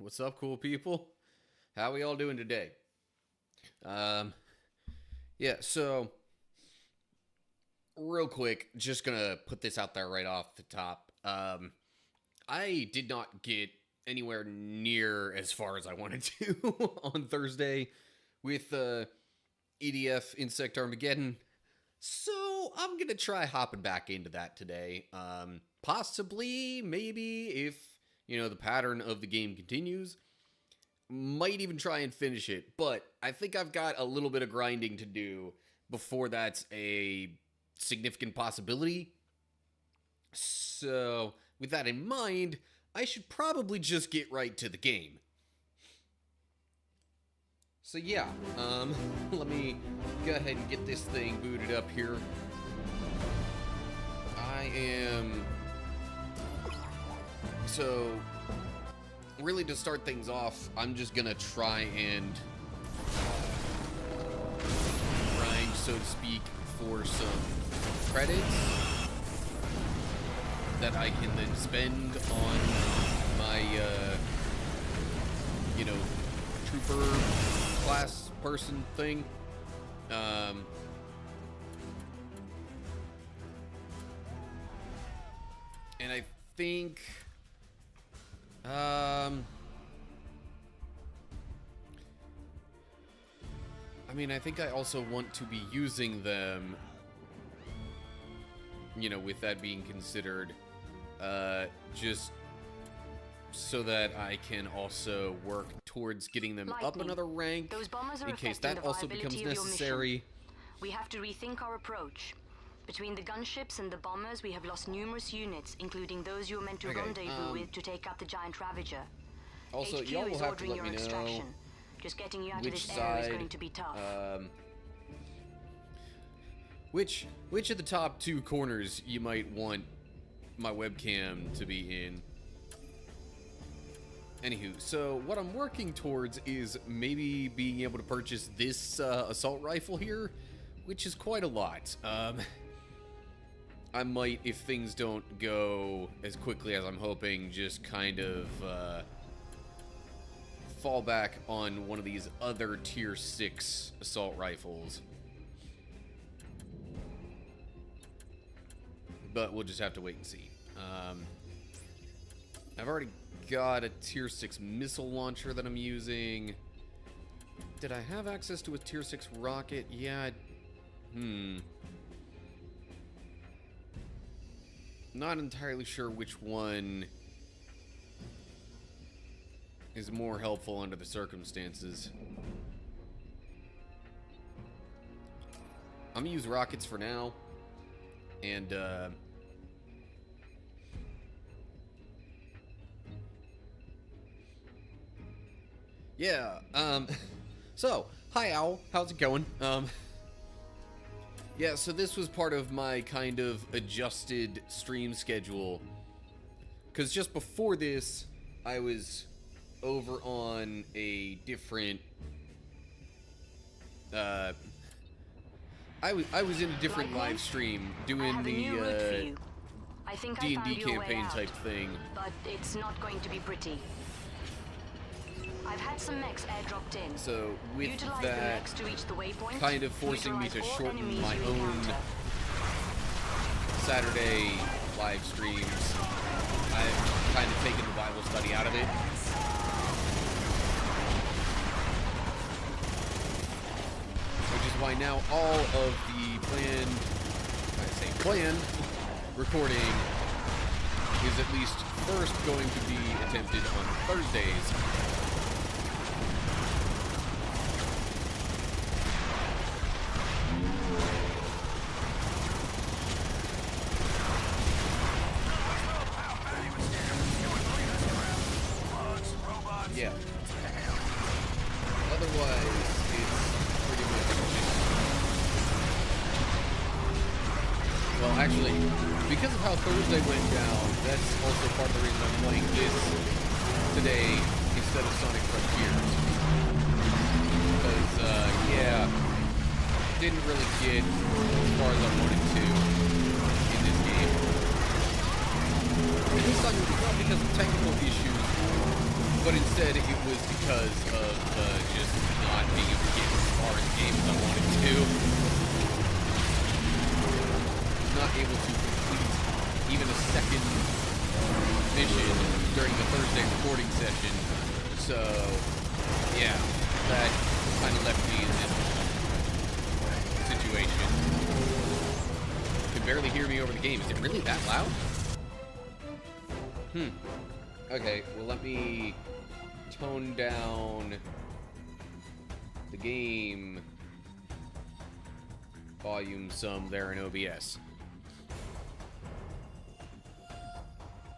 What's up, cool people? How we all doing today? Yeah, so real quick, just gonna put this out there right off the top. I did not get anywhere near as far as I wanted to on Thursday with EDF Insect Armageddon. So I'm gonna try hopping back into that today. Possibly, maybe, if the pattern of the game continues, might even try and finish it. But I think I've got a little bit of grinding to do before that's a significant possibility. So with that in mind, I should probably just get right to the game. So yeah, let me go ahead and get this thing booted up here. So really, to start things off, I'm just gonna try and grind, so to speak, for some credits that I can then spend on my trooper class person thing. And I think I think I also want to be using them, with that being considered, just so that I can also work towards getting them up another rank, in case that also becomes necessary. We have to rethink our approach. Between the gunships and the bombers, we have lost numerous units, including those you were meant to rendezvous with to take out the giant Ravager. Also, HQ y'all will is have to ordering let your me know extraction. Just getting you out of which this area is side, going to be tough. which of the top two corners you might want my webcam to be in. Anywho, so what I'm working towards is maybe being able to purchase this assault rifle here, which is quite a lot. I might, if things don't go as quickly as I'm hoping, just kind of fall back on one of these other tier 6 assault rifles. But we'll just have to wait and see. I've already got a tier 6 missile launcher that I'm using. Did I have access to a tier 6 rocket? Yeah. Not entirely sure which one is more helpful under the circumstances. I'm gonna use rockets for now, and yeah. So hi Owl, how's it going? Yeah, so this was part of my kind of adjusted stream schedule, because just before this, I was over on a different, I was in a different live stream doing the D&D campaign type thing. But it's not going to be pretty. I've had some mechs airdropped in. So with Utilize that the mechs to reach the waypoint, kind of forcing me to neutralize all shorten enemies my you own encounter. Saturday live streams, I've kind of taken the Bible study out of it. Which is why now all of the planned recording is at least first going to be attempted on Thursdays. Yeah. Otherwise, it's pretty much just... Well, actually, because of how Thursday went down, that's also part of the reason I'm playing this today instead of Sonic Frontiers. Because, yeah, didn't really get as far as I wanted to in this game. And this time, it's not because of technical issues. But instead, it was because of just not being able to get as far in the game as I wanted to. Not able to complete even a second mission during the Thursday recording session. So, yeah, that kind of left me in this situation. You can barely hear me over the game. Is it really that loud? Okay, well, let me tone down the game volume some there in OBS.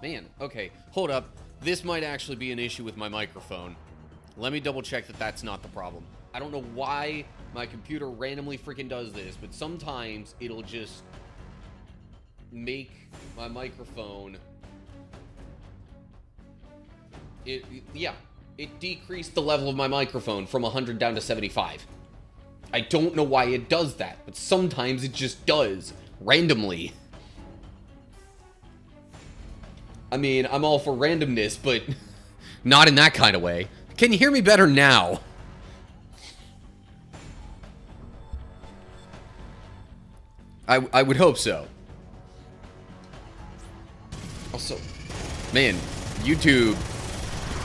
Man, okay, hold up. This might actually be an issue with my microphone. Let me double check that that's not the problem. I don't know why my computer randomly freaking does this, but sometimes it'll just make my microphone... It decreased the level of my microphone from 100 down to 75. I don't know why it does that, but sometimes it just does, randomly. I mean, I'm all for randomness, but not in that kind of way. Can you hear me better now? I would hope so. Also, man, YouTube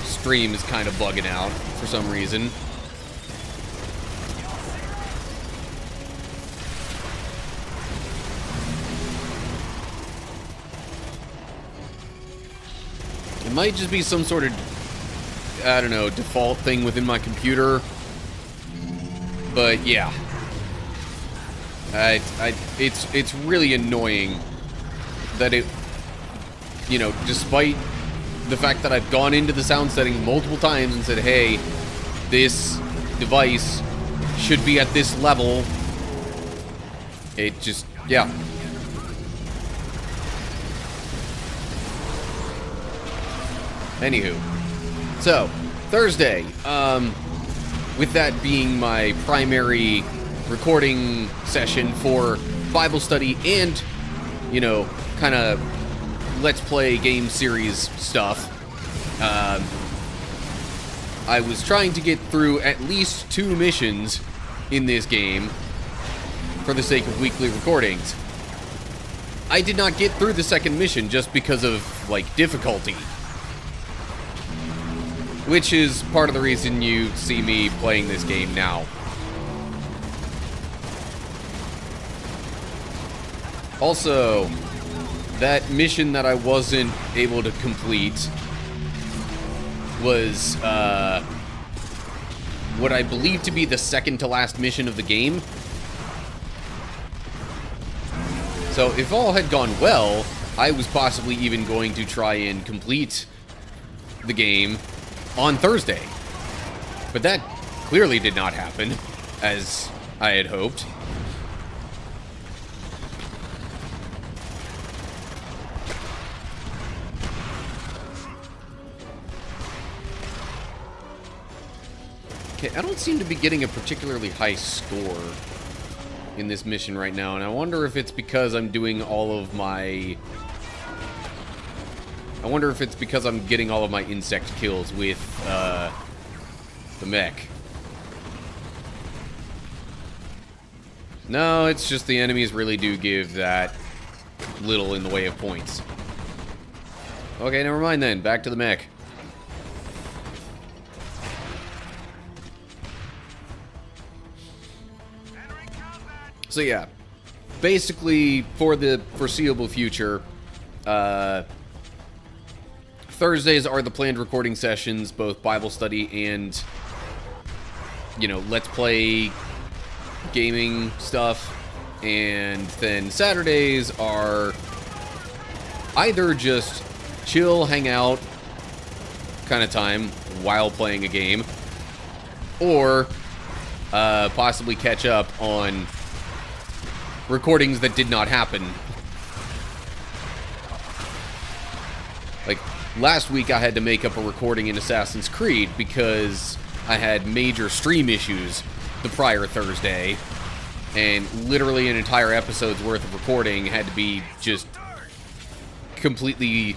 stream is kind of bugging out for some reason. It might just be some sort of, I don't know, default thing within my computer. But yeah. It's really annoying that it, you know, despite the fact that I've gone into the sound settings multiple times and said, hey, this device should be at this level. It just, yeah. Anywho, so Thursday, with that being my primary recording session for Bible study and, you know, kind of Let's Play game series stuff, I was trying to get through at least 2 missions in this game for the sake of weekly recordings. I did not get through the second mission just because of, like, difficulty. Which is part of the reason you see me playing this game now. Also, that mission that I wasn't able to complete was what I believe to be the second to last mission of the game. So if all had gone well, I was possibly even going to try and complete the game on Thursday. But that clearly did not happen, as I had hoped. Okay, I don't seem to be getting a particularly high score in this mission right now, and I wonder if it's because I'm doing all of my... I wonder if it's because I'm getting all of my insect kills with the mech. No, it's just the enemies really do give that little in the way of points. Okay, never mind then. Back to the mech. So yeah, basically for the foreseeable future, Thursdays are the planned recording sessions, both Bible study and, you know, Let's Play gaming stuff. And then Saturdays are either just chill, hang out kind of time while playing a game, or possibly catch up on recordings that did not happen. Like, last week I had to make up a recording in Assassin's Creed because I had major stream issues the prior Thursday, and literally an entire episode's worth of recording had to be just completely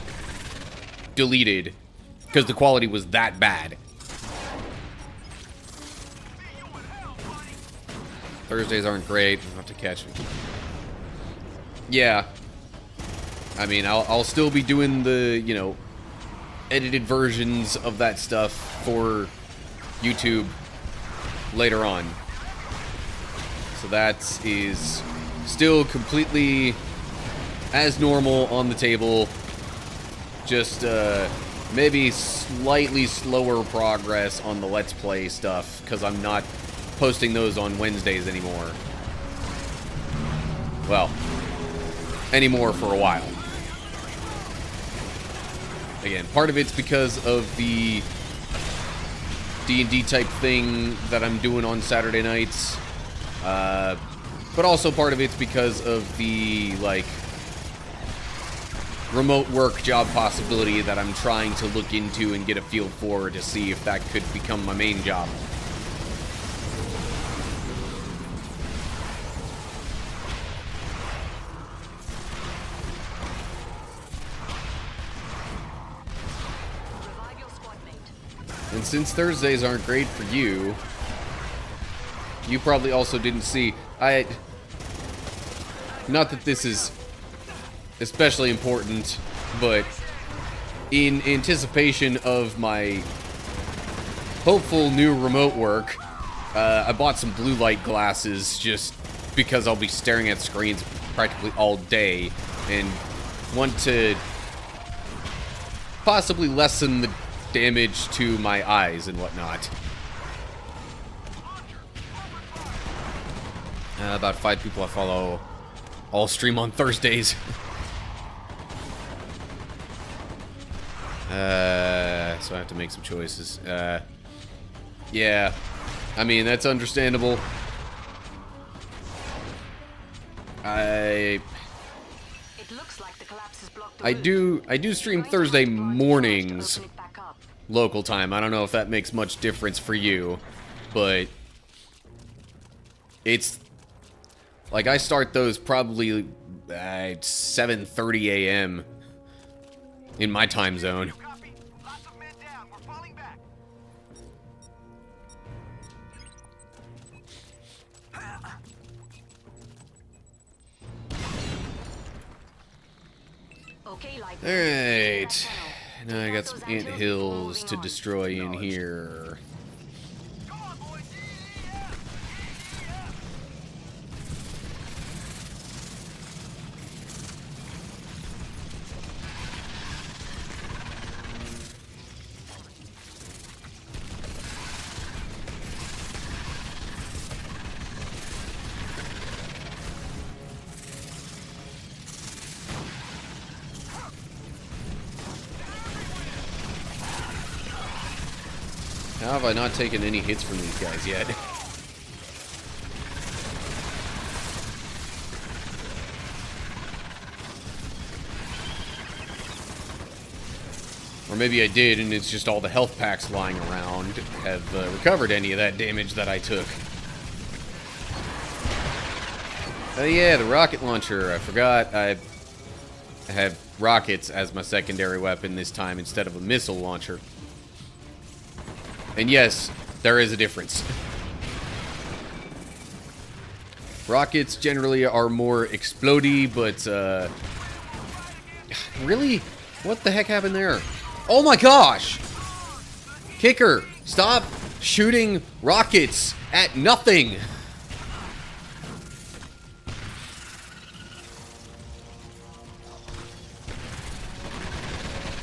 deleted because the quality was that bad. Thursdays aren't great. I'll have to catch them. Yeah. I mean, I'll still be doing the, you know, edited versions of that stuff for YouTube later on. So that is still completely as normal on the table. Just maybe slightly slower progress on the Let's Play stuff, because I'm not posting those on Wednesdays anymore. Well, anymore for a while. Again, part of it's because of the D&D type thing that I'm doing on Saturday nights. But also part of it's because of the, like, remote work job possibility that I'm trying to look into and get a feel for to see if that could become my main job. And since Thursdays aren't great for you, you probably also didn't see... Not that this is especially important, but in anticipation of my hopeful new remote work, I bought some blue light glasses just because I'll be staring at screens practically all day and want to possibly lessen the damage to my eyes and whatnot. About 5 people I follow all stream on Thursdays. So I have to make some choices. Yeah, I mean, that's understandable. I do stream Thursday mornings local time. I don't know if that makes much difference for you, but it's like I start those probably at 7:30 a.m. in my time zone. Alright, now I got some ant hills to destroy in here. How have I not taken any hits from these guys yet? Or maybe I did, and it's just all the health packs lying around have recovered any of that damage that I took. Oh yeah, the rocket launcher. I forgot I have rockets as my secondary weapon this time instead of a missile launcher. And yes, there is a difference. Rockets generally are more explodey, but really? What the heck happened there? Oh my gosh! Kicker, stop shooting rockets at nothing!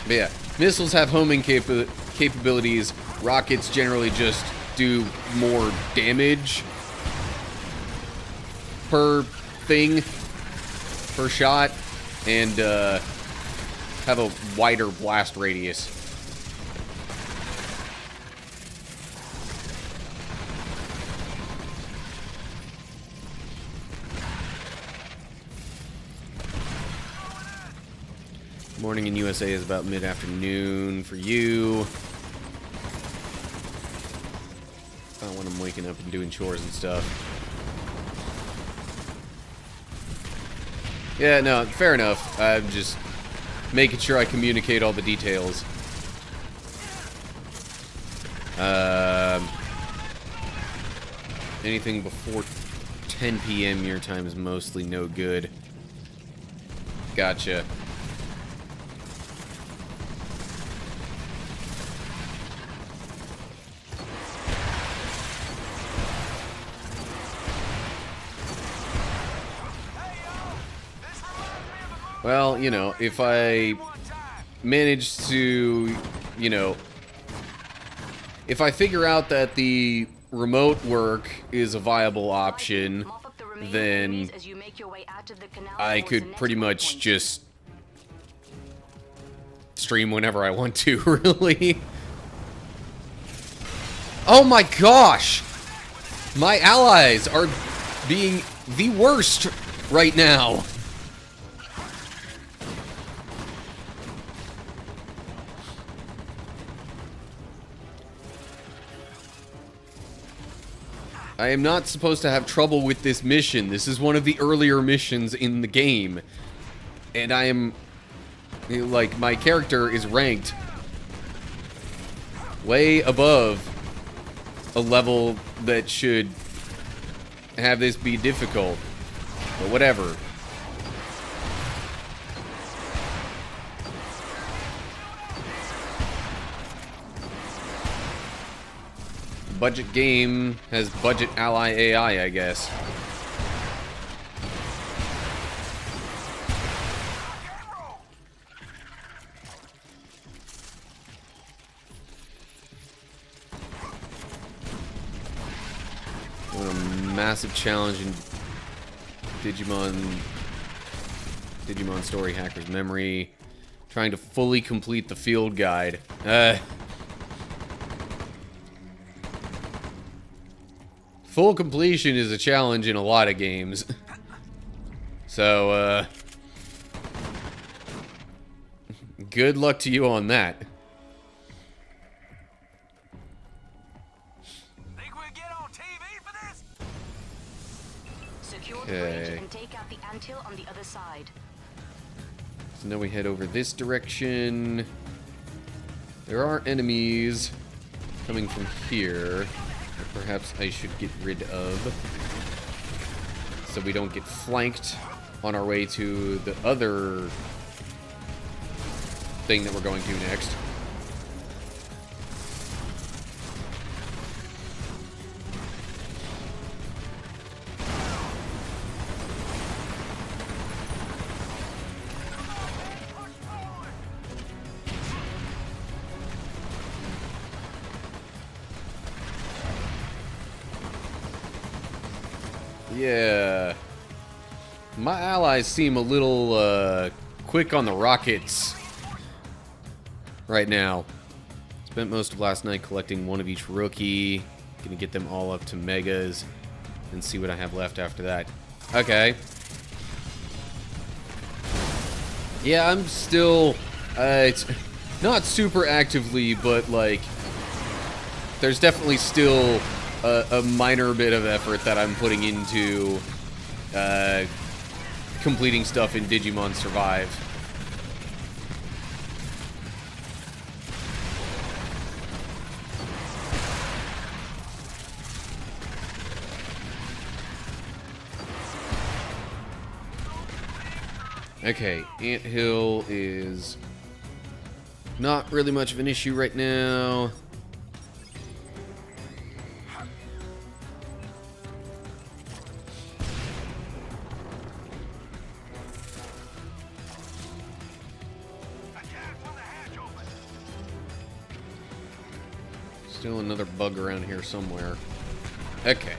But yeah, missiles have homing capabilities. Rockets generally just do more damage per thing, per shot, and have a wider blast radius. Morning in USA is about mid-afternoon for you. When I'm waking up and doing chores and stuff. Yeah, no, fair enough. I'm just making sure I communicate all the details. Anything before 10 p.m. your time is mostly no good. Gotcha. Well, you know, if I manage to, you know, if I figure out that the remote work is a viable option, then I could pretty much just stream whenever I want to, really. Oh my gosh! My allies are being the worst right now. I am not supposed to have trouble with this mission. This is one of the earlier missions in the game. And I am... like, my character is ranked way above a level that should have this be difficult. But whatever. Budget game has budget ally AI, I guess. What a massive challenge in Digimon Story Hacker's memory. Trying to fully complete the field guide. Full completion is a challenge in a lot of games. So, good luck to you on that. Think we'll get on TV for this? Secure the bridge and take out the anthill on the other side. So now we head over this direction. There are enemies coming from here. Perhaps I should get rid of, so we don't get flanked on our way to the other thing that we're going to next. Yeah. My allies seem a little quick on the rockets right now. Spent most of last night collecting one of each rookie. Gonna get them all up to megas and see what I have left after that. Okay. Yeah, I'm still it's not super actively, but like there's definitely still a minor bit of effort that I'm putting into completing stuff in Digimon Survive. Okay, Anthill is not really much of an issue right now. Still another bug around here somewhere. Okay.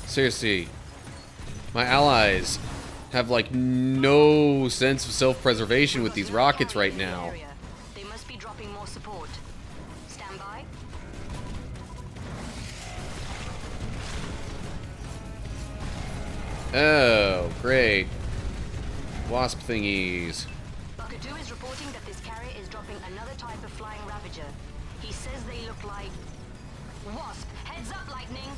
Seriously, my allies have like no sense of self-preservation with these rockets right now. They must be dropping more support. Stand by. Oh, great. Wasp thingies. Buckadoo is reporting that this carrier is dropping another type of flying Ravager. He says they look like... Wasp, heads up, Lightning!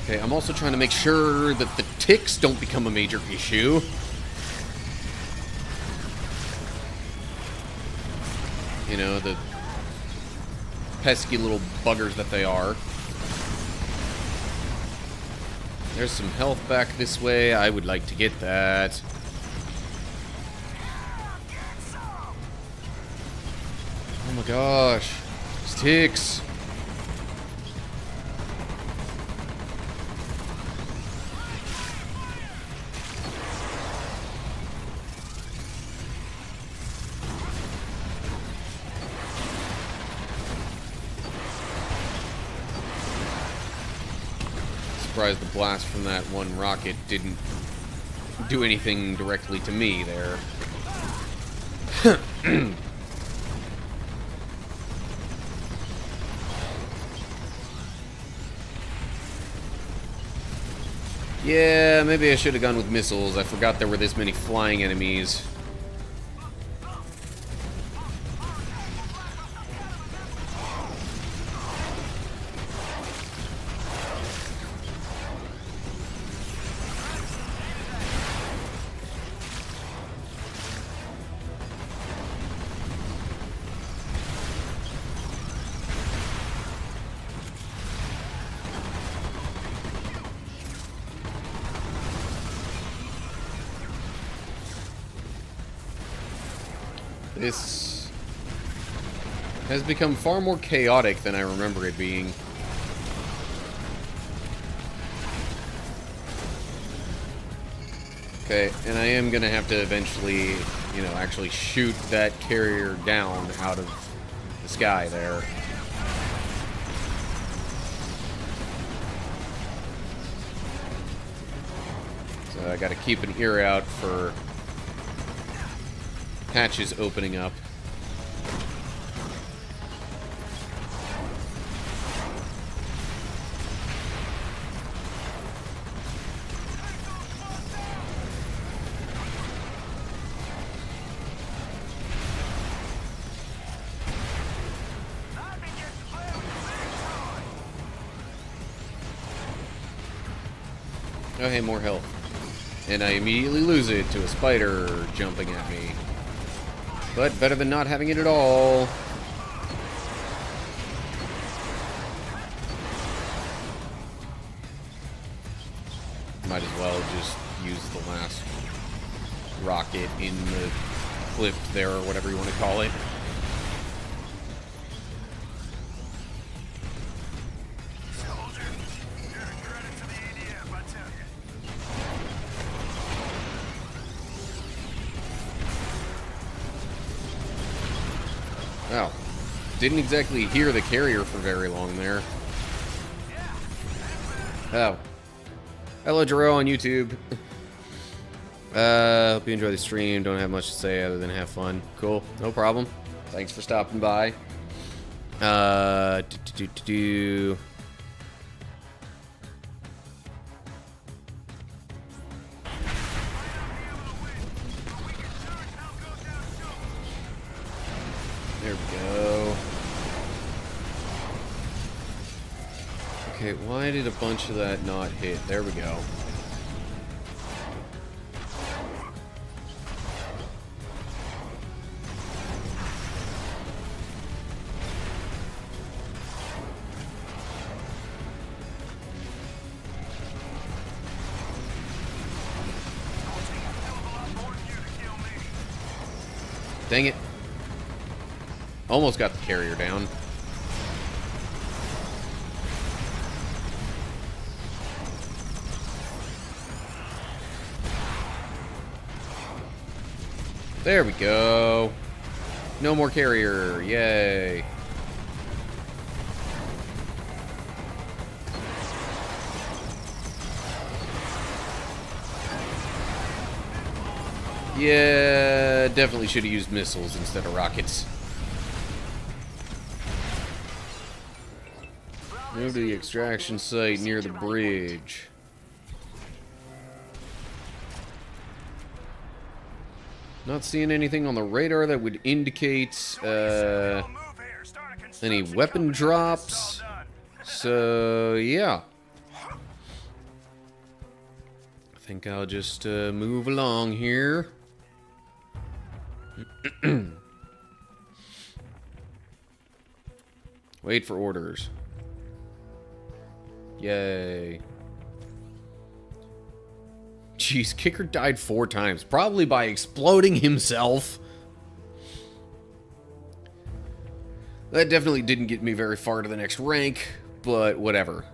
Okay, I'm also trying to make sure that the ticks don't become a major issue. You know, the pesky little buggers that they are. There's some health back this way. I would like to get that. Oh my gosh. These ticks. Surprised the blast from that one rocket didn't do anything directly to me there. Yeah, maybe I should have gone with missiles. I forgot there were this many flying enemies. This has become far more chaotic than I remember it being. Okay, and I am gonna have to eventually, you know, actually shoot that carrier down out of the sky there. So I gotta keep an ear out for hatches opening up. Oh, hey, more health. And I immediately lose it to a spider jumping at me. But better than not having it at all. Might as well just use the last rocket in the clip there, or whatever you want to call it. Soldier, you're a credit to the EDF, I tell you. Wow. Didn't exactly hear the carrier for very long there. Oh. Hello, Jarrell on YouTube. Hope you enjoy the stream. Don't have much to say other than have fun. Cool. No problem. Thanks for stopping by. There we go. Okay, why did a bunch of that not hit? There we go. Dang it. Almost got the carrier down. There we go. No more carrier. Yay. Yeah, definitely should have used missiles instead of rockets. Move to the extraction site near the bridge. Not seeing anything on the radar that would indicate any weapon drops. So, yeah. think I'll just move along here. Wait for orders. Yay. Jeez, Kicker died 4 times. Probably by exploding himself. That definitely didn't get me very far to the next rank, but whatever.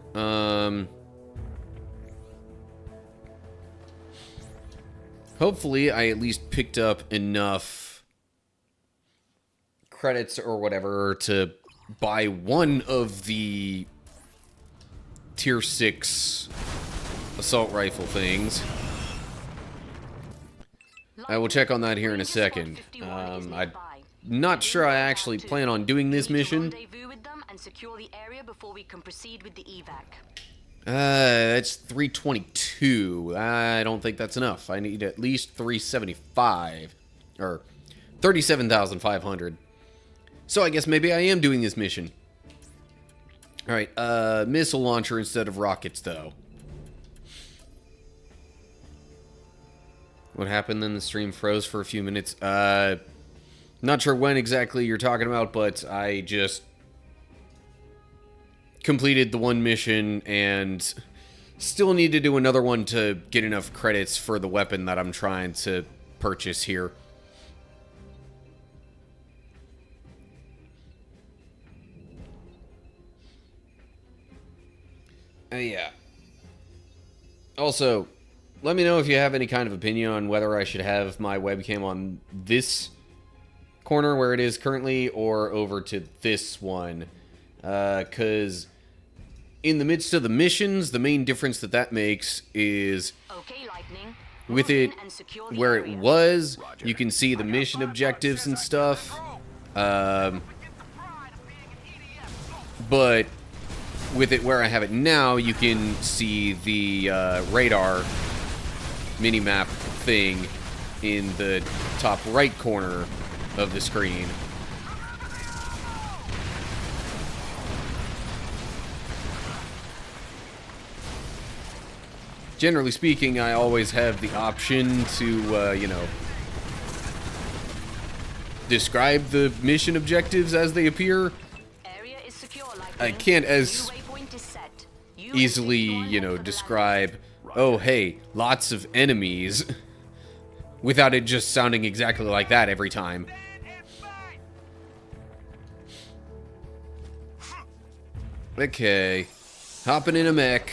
Hopefully, I at least picked up enough credits or whatever to buy one of the tier 6 assault rifle things. I will check on that here in a second. I'm not sure I actually plan on doing this mission. That's 322. I don't think that's enough. I need at least 375. Or 37,500. So I guess maybe I am doing this mission. Alright, missile launcher instead of rockets, though. What happened then? The stream froze for a few minutes. Not sure when exactly you're talking about, but I just completed the one mission and still need to do another one to get enough credits for the weapon that I'm trying to purchase here. Yeah. Also, let me know if you have any kind of opinion on whether I should have my webcam on this corner where it is currently or over to this one. Because in the midst of the missions, the main difference that makes is with it where it was, you can see the mission objectives and stuff. But with it where I have it now, you can see the radar minimap thing in the top right corner of the screen. Generally speaking, I always have the option to, you know, describe the mission objectives as they appear. I can't as easily, you know, describe, oh, hey, lots of enemies, without it just sounding exactly like that every time. Okay, hopping in a mech.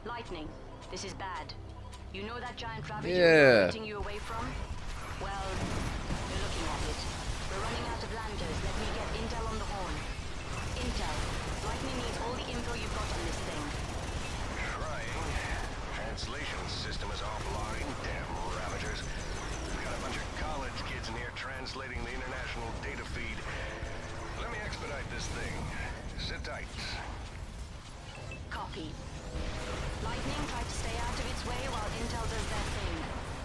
Lightning, this is bad. You know that giant rabbit Yeah. you away from? Well, you're looking at it. We're running out of landers. Let me get intel on the horn. Intel. Lightning needs all the info you've got on this thing. Trying. Translation system is offline. Damn ravagers. We've got a bunch of college kids in here translating the international data feed. Let me expedite this thing. Sit tight. Copy. Lightning, try to stay out of its way while Intel does their thing.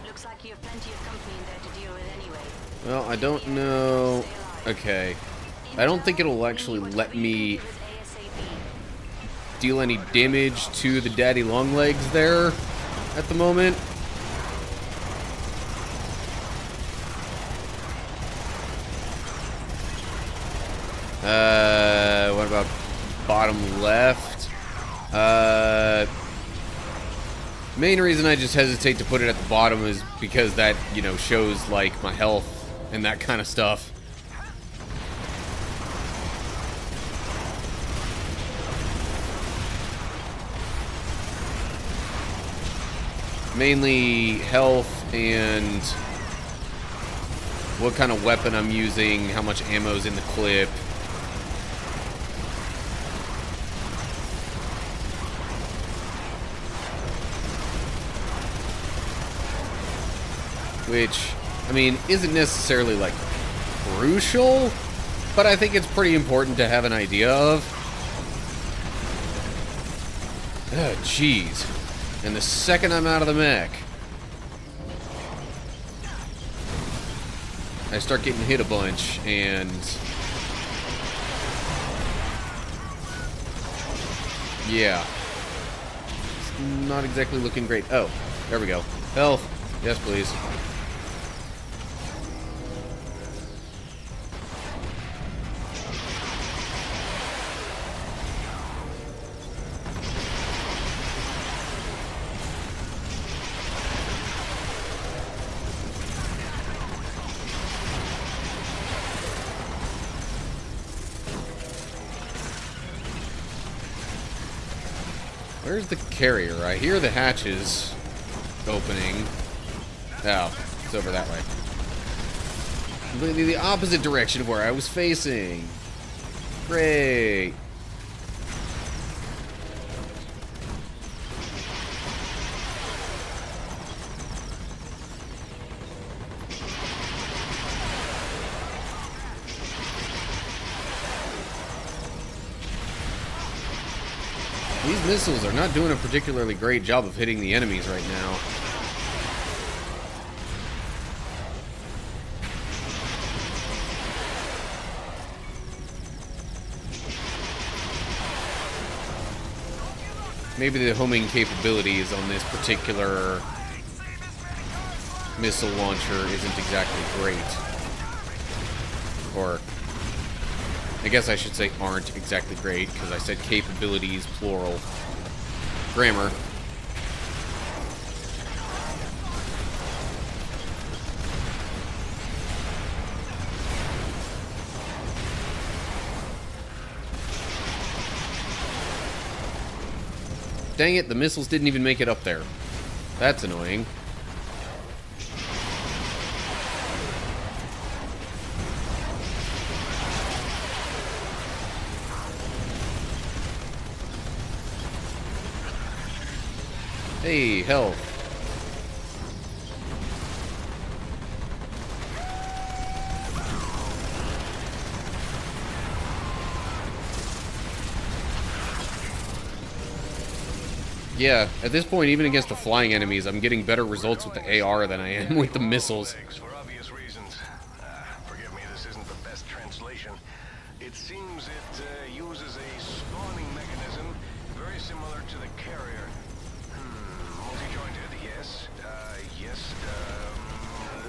Looks like you have plenty of company in there to deal with anyway. Well, I don't know. Okay. I don't think it'll actually let me deal any damage to the daddy long legs there at the moment. What about bottom left? Main reason I just hesitate to put it at the bottom is because that, you know, shows like my health and that kind of stuff. Mainly health and what kind of weapon I'm using, how much ammo's in the clip. Which, I mean, isn't necessarily, like, crucial, but I think it's pretty important to have an idea of. Oh, jeez. And the second I'm out of the mech, I start getting hit a bunch, and Yeah. It's not exactly looking great. Oh, there we go. Health. Yes, please. Where's the carrier? I hear the hatches opening. Oh, it's over that way. Completely the opposite direction of where I was facing. Great. These missiles are not doing a particularly great job of hitting the enemies right now. Maybe the homing capabilities on this particular missile launcher isn't exactly great. Or, I guess I should say aren't exactly great, because I said capabilities, plural. Grammar. Dang it, the missiles didn't even make it up there. That's annoying. Hey, health. Yeah, at this point, even against the flying enemies, I'm getting better results with the AR than I am with the missiles. For obvious reasons. Forgive me, this isn't the best translation. It seems it uses a spawning mechanism very similar to the carrier. Multi-jointed, yes.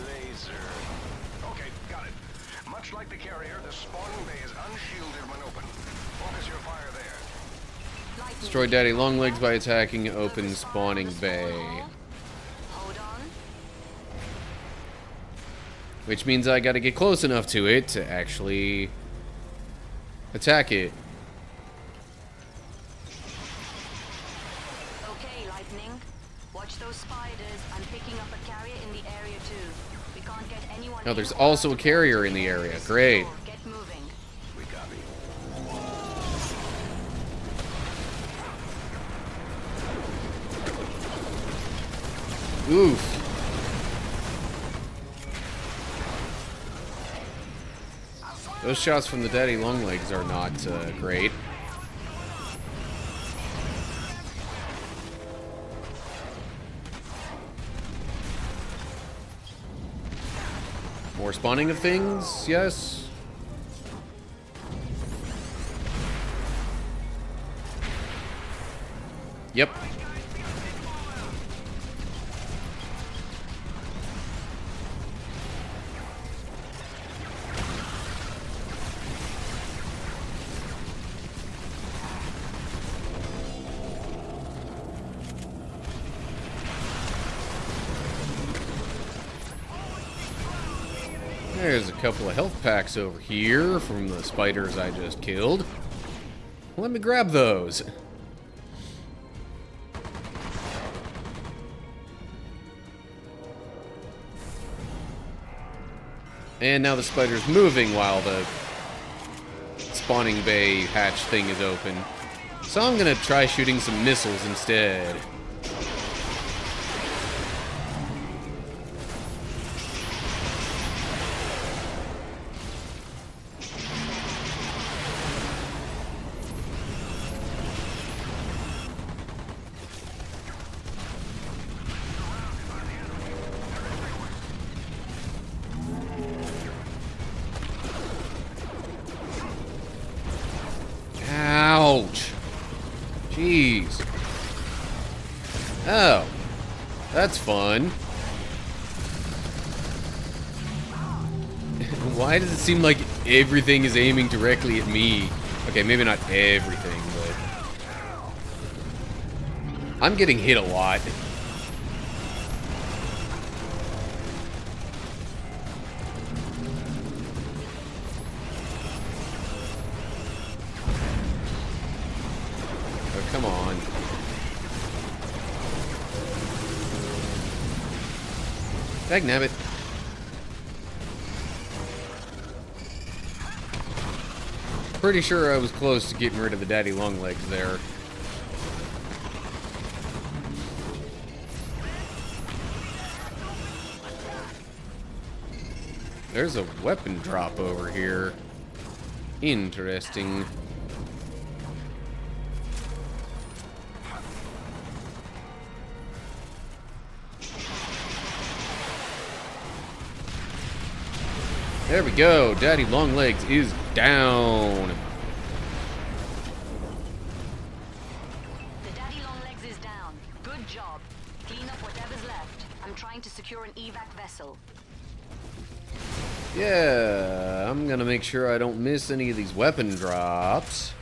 Laser. Okay, got it. Much like the carrier, the spawning bay is unshielded when open. Focus your fire there. Destroy Daddy Longlegs by attacking open spawning bay. Hold on. Which means I gotta get close enough to it to actually attack it. Okay, Lightning. Watch those spiders. I'm picking up a carrier in the area too. We can't get anyone. No, there's also a carrier in the area. Great. Get moving. We copy. Oof. Those shots from the Daddy Longlegs are not great. More spawning of things, yes. Yep. There's a couple of health packs over here from the spiders I just killed. Let me grab those. And now the spider's moving while the spawning bay hatch thing is open. So I'm gonna try shooting some missiles instead. Ouch. Jeez. Oh. That's fun. Why does it seem like everything is aiming directly at me? Okay, maybe not everything, but... I'm getting hit a lot. Oh, come on. Dagnabbit. Pretty sure I was close to getting rid of the daddy long legs there. There's a weapon drop over here. Interesting. There we go. Daddy Longlegs is down. The Daddy Longlegs is down. Good job. Clean up whatever's left. I'm trying to secure an evac vessel. Yeah, I'm gonna make sure I don't miss any of these weapon drops.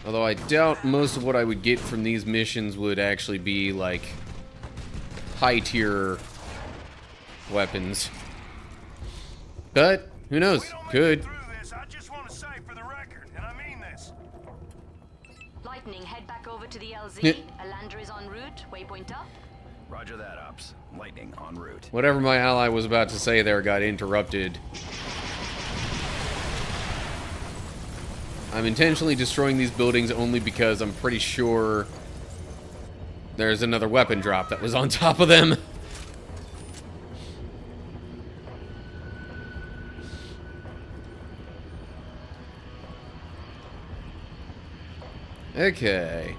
Although I doubt most of what I would get from these missions would actually be like high tier weapons. But who knows? Could. I just want to say for the record, and I mean this. Lightning, head back over to the LZ. Yeah. A lander is en route. Waypoint up. Roger that, Ops. Lightning en route. Whatever my ally was about to say there got interrupted. I'm intentionally destroying these buildings only because I'm pretty sure there's another weapon drop that was on top of them. Okay.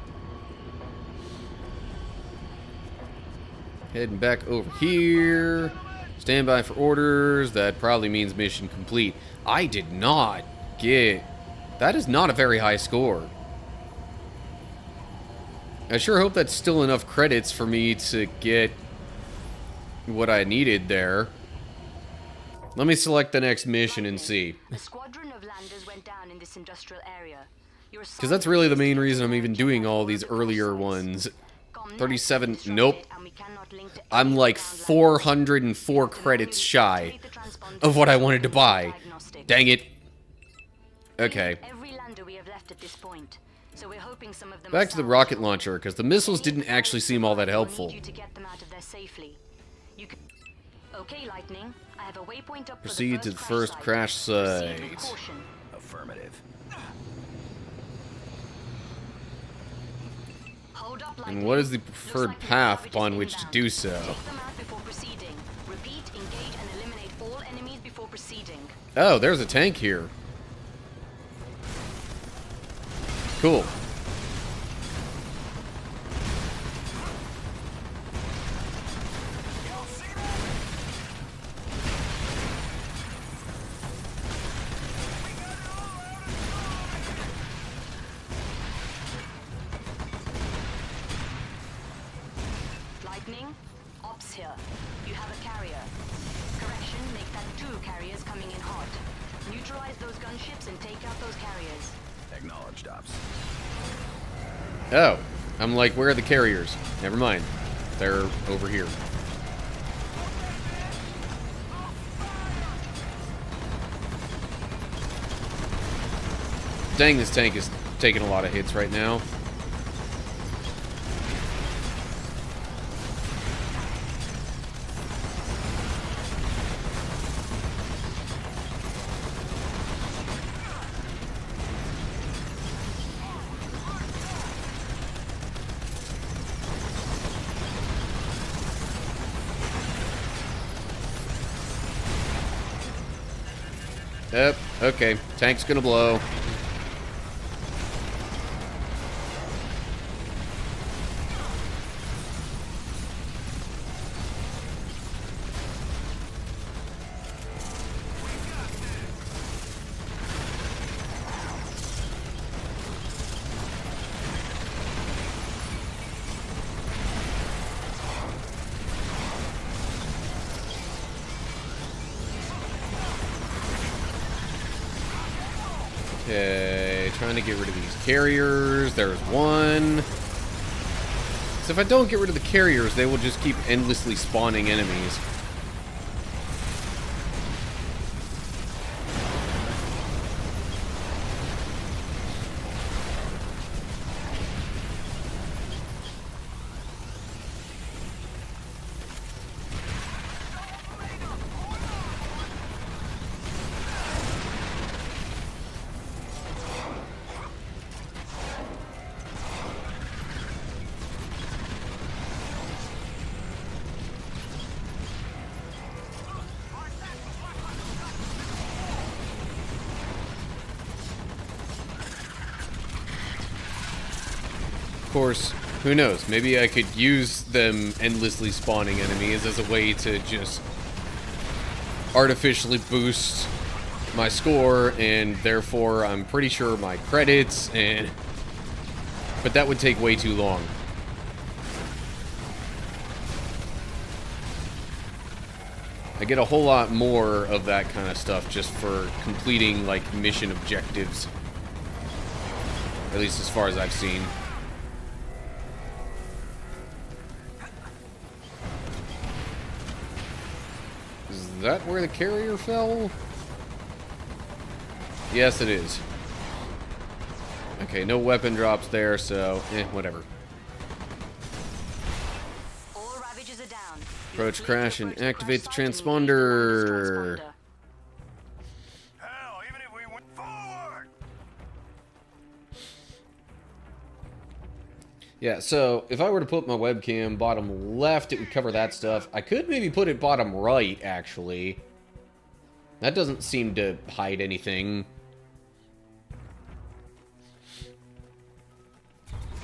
Heading back over here. Stand by for orders. That probably means mission complete. I did not get... That is not a very high score. I sure hope that's still enough credits for me to get what I needed there. Let me select the next mission and see. A squadron of landers went down in this industrial area. Because that's really the main reason I'm even doing all these earlier ones. 37, nope. I'm like 404 credits shy of what I wanted to buy. Dang it. Okay. Back to the rocket launcher, because the missiles didn't actually seem all that helpful. Proceed to the first crash site. Affirmative. And what is the preferred path upon which to do so? Oh, there's a tank here. Cool. Lightning, ops here. You have a carrier. Correction, make that 2 carriers coming in hot. Neutralize those gunships and take out those carriers. Acknowledged, Ops. Oh, I'm like, where are the carriers? Never mind. They're over here. Dang, this tank is taking a lot of hits right now. Yep, okay. Tank's gonna blow. Okay, trying to get rid of these carriers. There's one. So if I don't get rid of the carriers, they will just keep endlessly spawning enemies. Of course, who knows? Maybe I could use them endlessly spawning enemies as a way to just artificially boost my score, and therefore I'm pretty sure my credits, and but that would take way too long. I get a whole lot more of that kind of stuff just for completing like mission objectives, at least as far as I've seen. Is that where the carrier fell? Yes, it is. Okay, no weapon drops there, so whatever. All Ravagers are down. Approach crash and activate the transponder. Hell, even if we went forward! Yeah, so if I were to put my webcam bottom left, it would cover that stuff. I could maybe put it bottom right, actually. That doesn't seem to hide anything.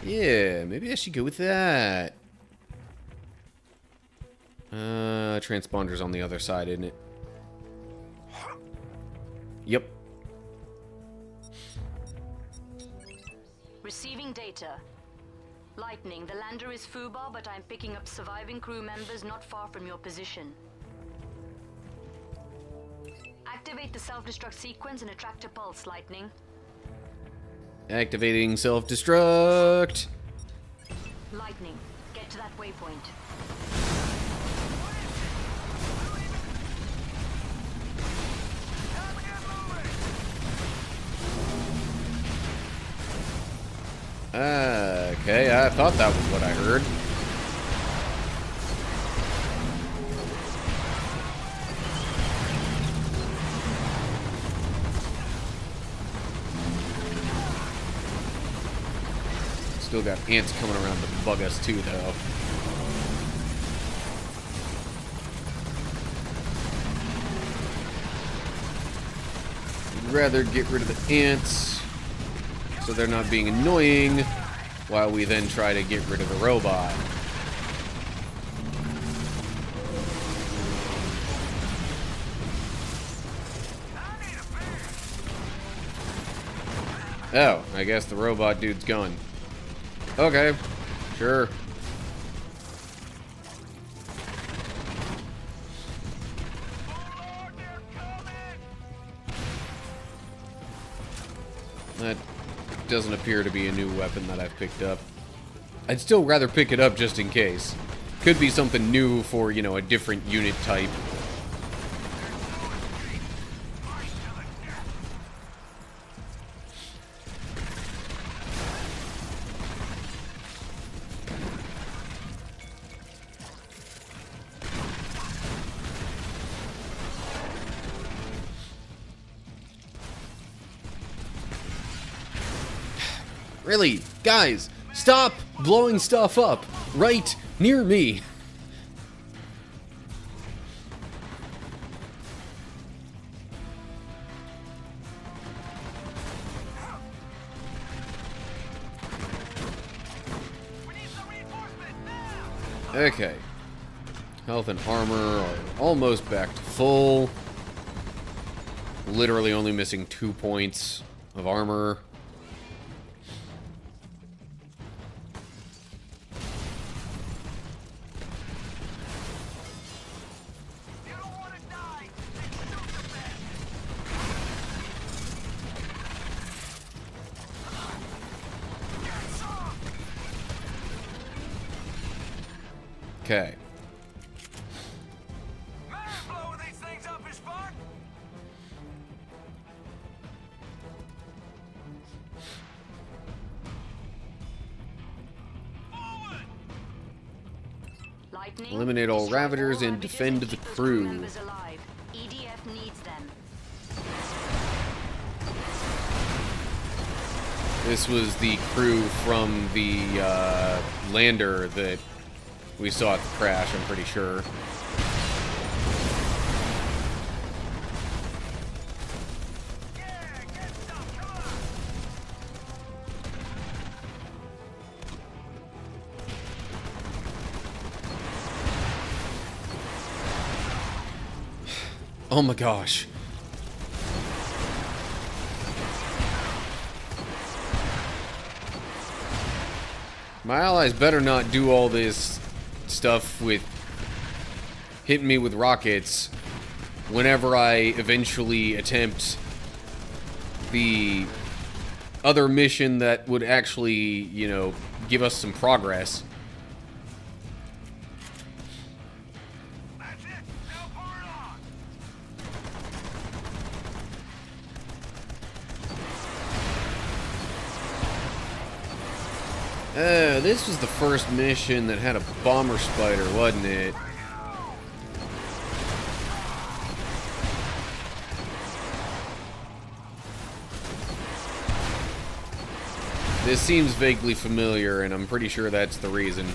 Yeah, maybe I should go with that. Transponder's on the other side, isn't it? Yep. Receiving data. Lightning, the lander is FUBAR, but I'm picking up surviving crew members not far from your position. Activate the self-destruct sequence and attract a pulse, Lightning. Activating self-destruct. Lightning, get to that waypoint. Okay, I thought that was what I heard. Still got ants coming around to bug us too, though. I'd rather get rid of the ants so they're not being annoying while we then try to get rid of the robot. Oh, I guess the robot dude's gone. Okay, sure. That doesn't appear to be a new weapon that I've picked up. I'd still rather pick it up just in case. Could be something new for, you know, a different unit type. Really, guys, stop blowing stuff up right near me. Okay. Health and armor are almost back to full. Literally only missing 2 points of armor. Okay. Man, blowing these things up is fun. Forward. Lightning. Eliminate all destroy Ravagers and Ravagers defend the keep those crew. members alive. EDF needs them. This was the crew from the lander that we saw at the crash, I'm pretty sure. Oh my gosh. My allies better not do all this stuff with hitting me with rockets whenever I eventually attempt the other mission that would actually, you know, give us some progress. That's it. Now pour it on. Oh, this was the first mission that had a bomber spider, wasn't it? This seems vaguely familiar, and I'm pretty sure that's the reason.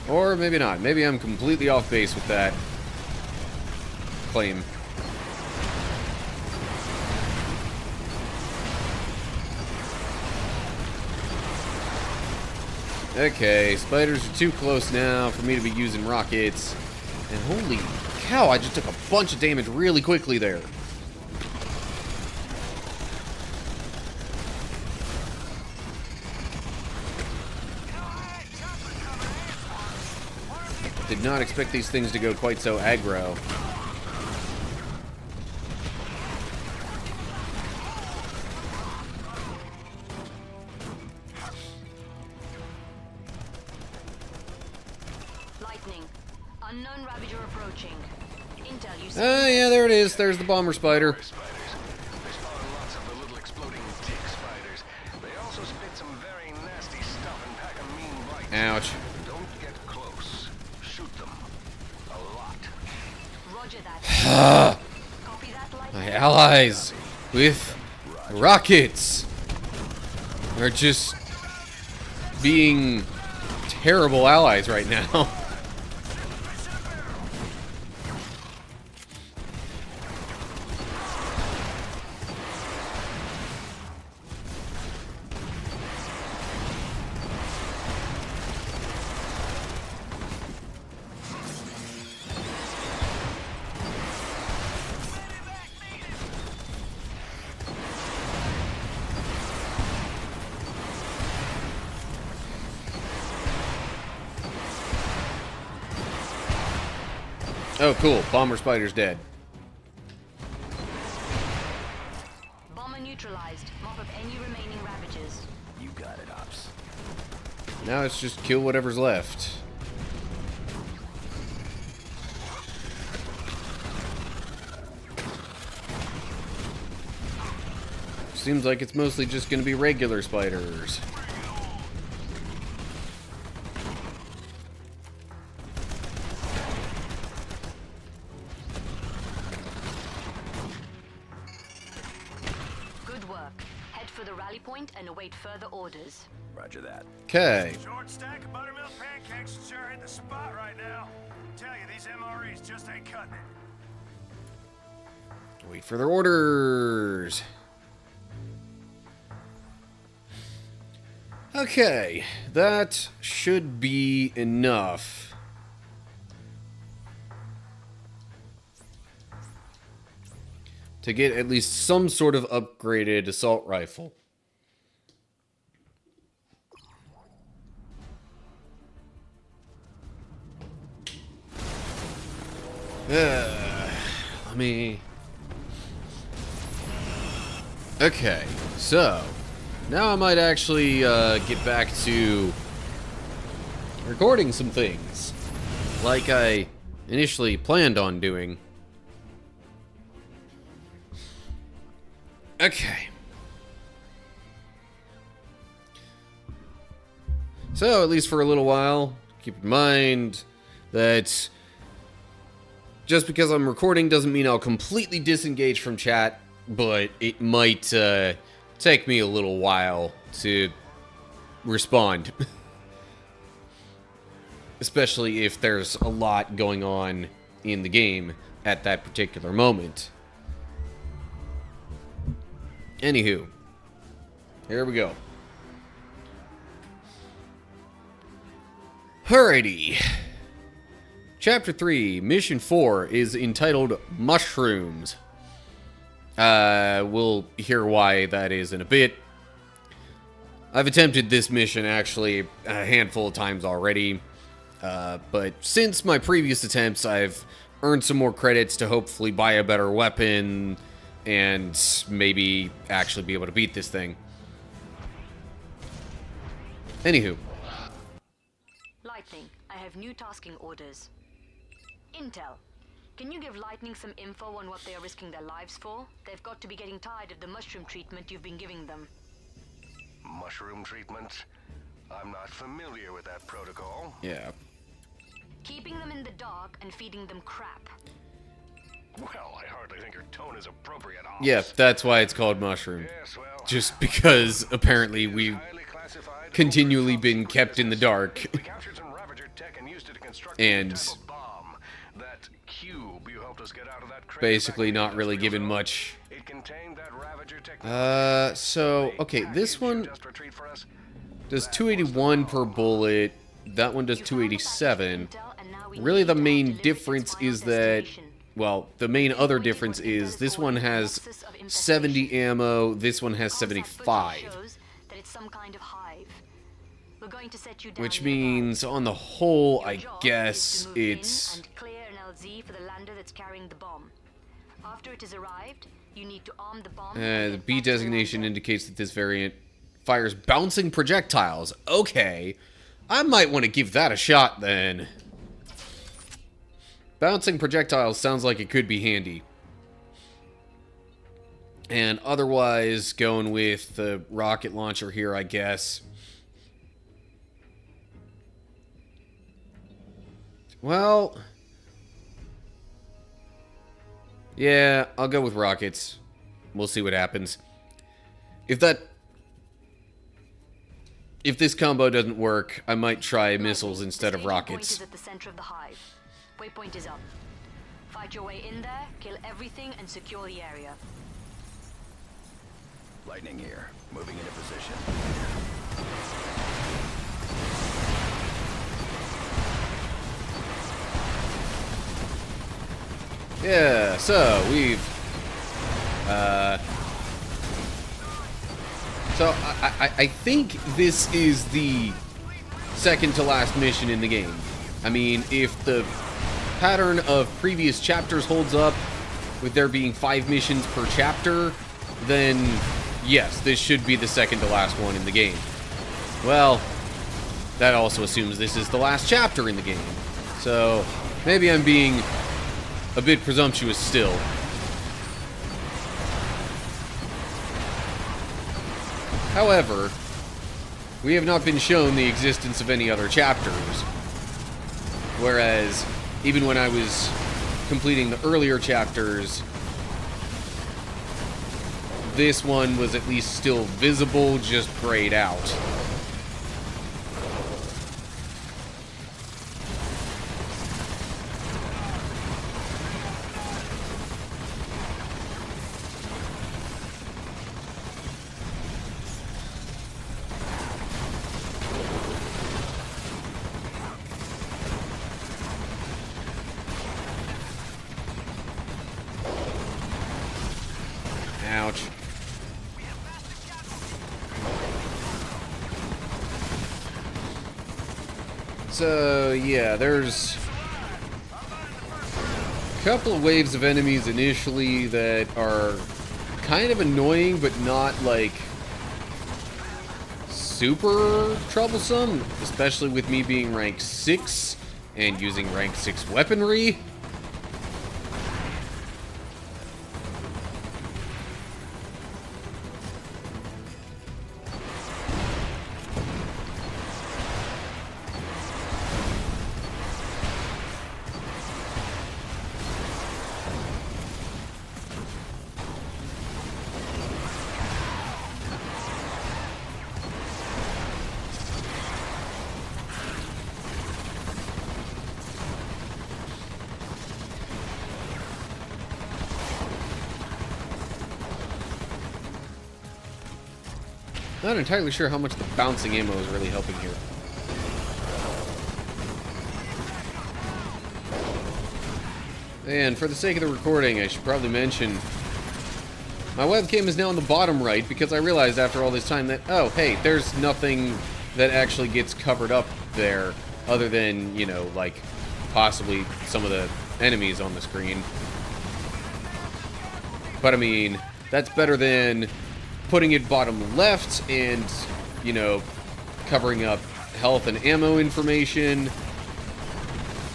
Or maybe not. Maybe I'm completely off base with that claim. Okay, spiders are too close now for me to be using rockets. And holy cow, I just took a bunch of damage really quickly there. Did not expect these things to go quite so aggro. Lightning. Unknown Ravager approaching. Intel, you see? Oh, yeah, there it is. There's the bomber spider. Spiders. They spawn lots of the little exploding tick spiders. They also spit some very nasty stuff and pack a mean bite. Ouch. Don't get close. Shoot them. A lot. Roger that. Copy that, Lightning. My allies with rockets are just being terrible allies right now. Oh, cool. Bomber spider's dead. Bomber neutralized. Mop up any remaining Ravagers. You got it, Ops. Now it's just kill whatever's left. Seems like it's mostly just going to be regular spiders. Good work. Head for the rally point and await further orders. Roger that. Okay. Short stack of buttermilk pancakes is sure hitting the spot right now. Tell you, these MREs just ain't cutting it. Wait for their orders. Okay, that should be enough. To get at least some sort of upgraded assault rifle. Let me... Okay, so Now I might actually get back to recording some things like I initially planned on doing. Okay. So, at least for a little while, keep in mind that just because I'm recording doesn't mean I'll completely disengage from chat, but it might take me a little while to respond. Especially if there's a lot going on in the game at that particular moment. Anywho, here we go. Alrighty. Chapter 3, Mission 4 is entitled Mushrooms. We'll hear why that is in a bit. I've attempted this mission actually a handful of times already. But since my previous attempts, I've earned some more credits to hopefully buy a better weapon and maybe actually be able to beat this thing. Anywho. Lightning, I have new tasking orders. Intel, can you give Lightning some info on what they are risking their lives for? They've got to be getting tired of the mushroom treatment you've been giving them. Mushroom treatment? I'm not familiar with that protocol. Yeah. Keeping them in the dark and feeding them crap. Well, I hardly think your tone is appropriate. Yeah, that's why it's called Mushroom. Yes, well, Just because apparently we've highly classified continually been kept in the dark. We captured some Ravager tech and used it to construct And a type of bomb. That cube you helped us get out of that crate basically back in not really given industrial much. zone. It contained that Ravager technology. So, okay, this one Just retreat for us. does 281 per bullet. That one does You found the 287. package, Intel, and now we Really need the to main deliver it to its difference final is that, destination. well, the main other difference is this one has 70 ammo, this one has Contact footage 75. shows that it's some kind of hive. We're going to set you down Which nearby. means, on the whole, Your I job guess is to move in it's... and clear an LZ for the lander that's carrying the bomb. After it has arrived, you need to arm the bomb. and The get B back to the designation lander. indicates that this variant fires bouncing projectiles. Okay, I might want to give that a shot then. Bouncing projectiles sounds like it could be handy. And otherwise, going with the rocket launcher here, I guess. Well, yeah, I'll go with rockets. We'll see what happens. If this combo doesn't work, I might try missiles The instead of staging point rockets. is at the center of the hive. Waypoint is up. Fight your way in there, kill everything, and secure the area. Lightning here. Moving into position. Yeah, so we've so I think this is the second to last mission in the game. I mean, if the pattern of previous chapters holds up with there being 5 missions per chapter, then yes, this should be the second to last one in the game. Well, that also assumes this is the last chapter in the game. So maybe I'm being a bit presumptuous still. However, we have not been shown the existence of any other chapters. Whereas, even when I was completing the earlier chapters, this one was at least still visible, just grayed out. Ouch. So, yeah, there's a couple of waves of enemies initially that are kind of annoying, but not, like, super troublesome, especially with me being rank 6 and using rank 6 weaponry. Not entirely sure how much the bouncing ammo is really helping here. And for the sake of the recording, I should probably mention my webcam is now on the bottom right because I realized after all this time that, oh, hey, there's nothing that actually gets covered up there other than, you know, like possibly some of the enemies on the screen. But I mean, that's better than putting it bottom left and, you know, covering up health and ammo information.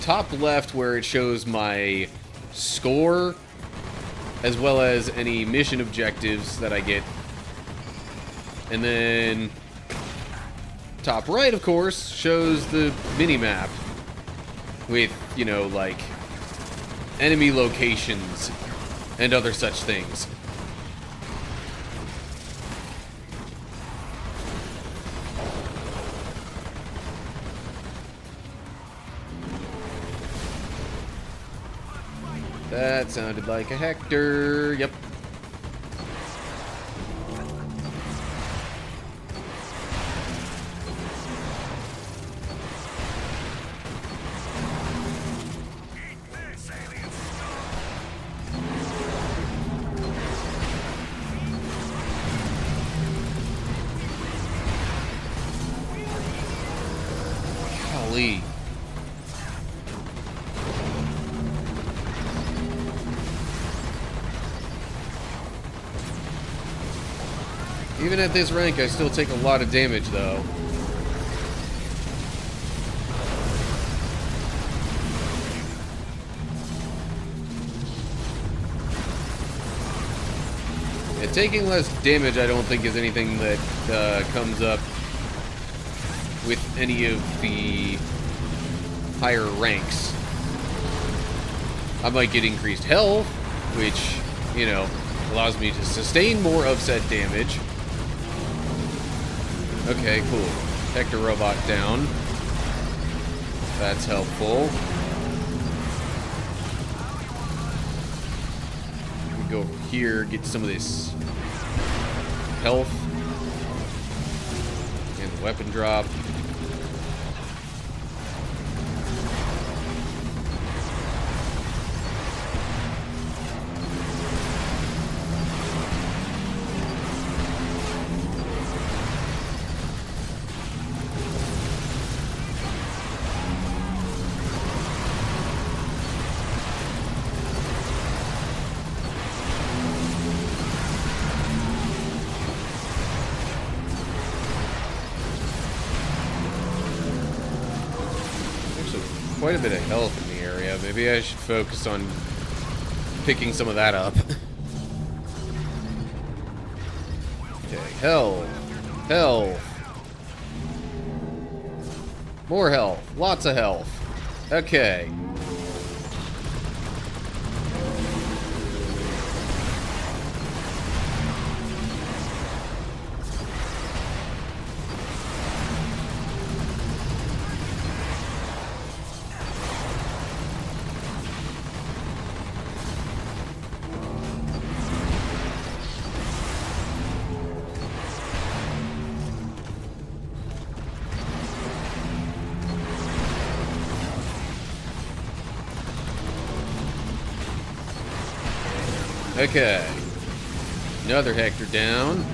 Top left where it shows my score as well as any mission objectives that I get. And then top right, of course, shows the mini-map with, you know, like enemy locations and other such things. That sounded like a Hector. Yep. Golly. Even at this rank, I still take a lot of damage, though. Yeah, taking less damage, I don't think is anything that comes up with any of the higher ranks. I might get increased health, which, you know, allows me to sustain more of said damage. Okay, cool. Hector robot down. That's helpful. We go over here, get some of this health and the weapon drop. Quite a bit of health in the area. Maybe I should focus on picking some of that up. Okay, health. Health. More health. Lots of health. Okay. Okay. Another Hector down.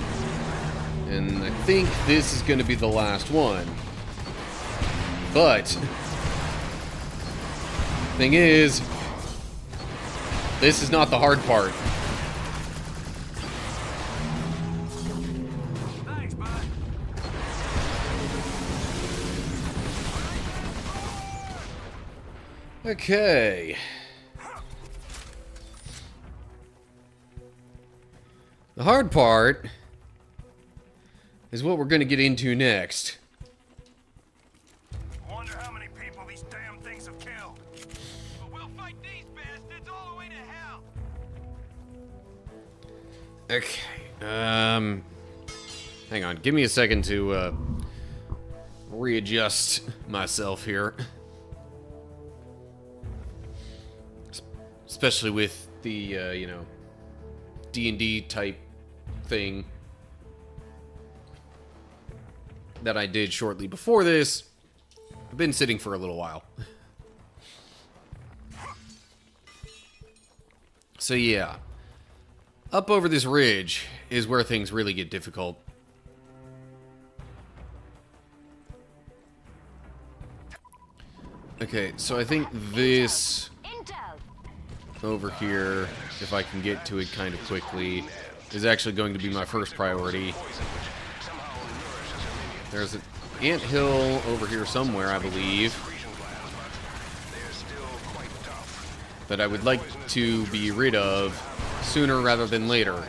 And I think this is going to be the last one. But thing is, this is not the hard part. Thanks, bud. Okay. The hard part is what we're going to get into next. Wonder how many people these damn things have killed. But we'll fight these bastards all the way to hell. Okay. Hang on. Give me a second to readjust myself here. Especially with the, you know, D&D type thing that I did shortly before this. I've been sitting for a little while. So yeah, up over this ridge is where things really get difficult. Okay, so I think this over here, if I can get to it kind of quickly, is actually going to be my first priority. There's an anthill over here somewhere, I believe, that I would like to be rid of sooner rather than later.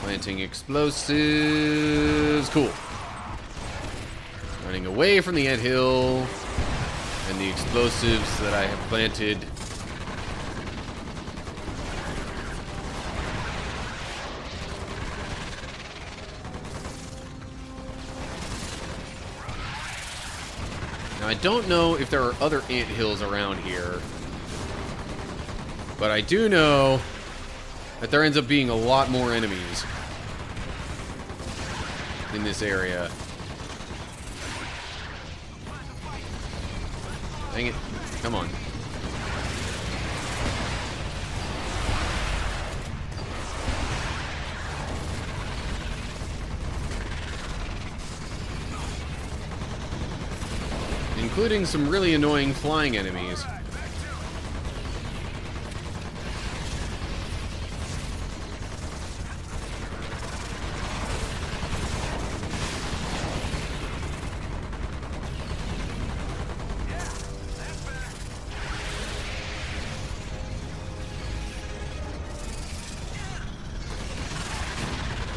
Planting explosives. Cool. Running away from the anthill and the explosives that I have planted. Now, I don't know if there are other anthills around here, but I do know that there ends up being a lot more enemies in this area. Dang it. Come on. Including some really annoying flying enemies.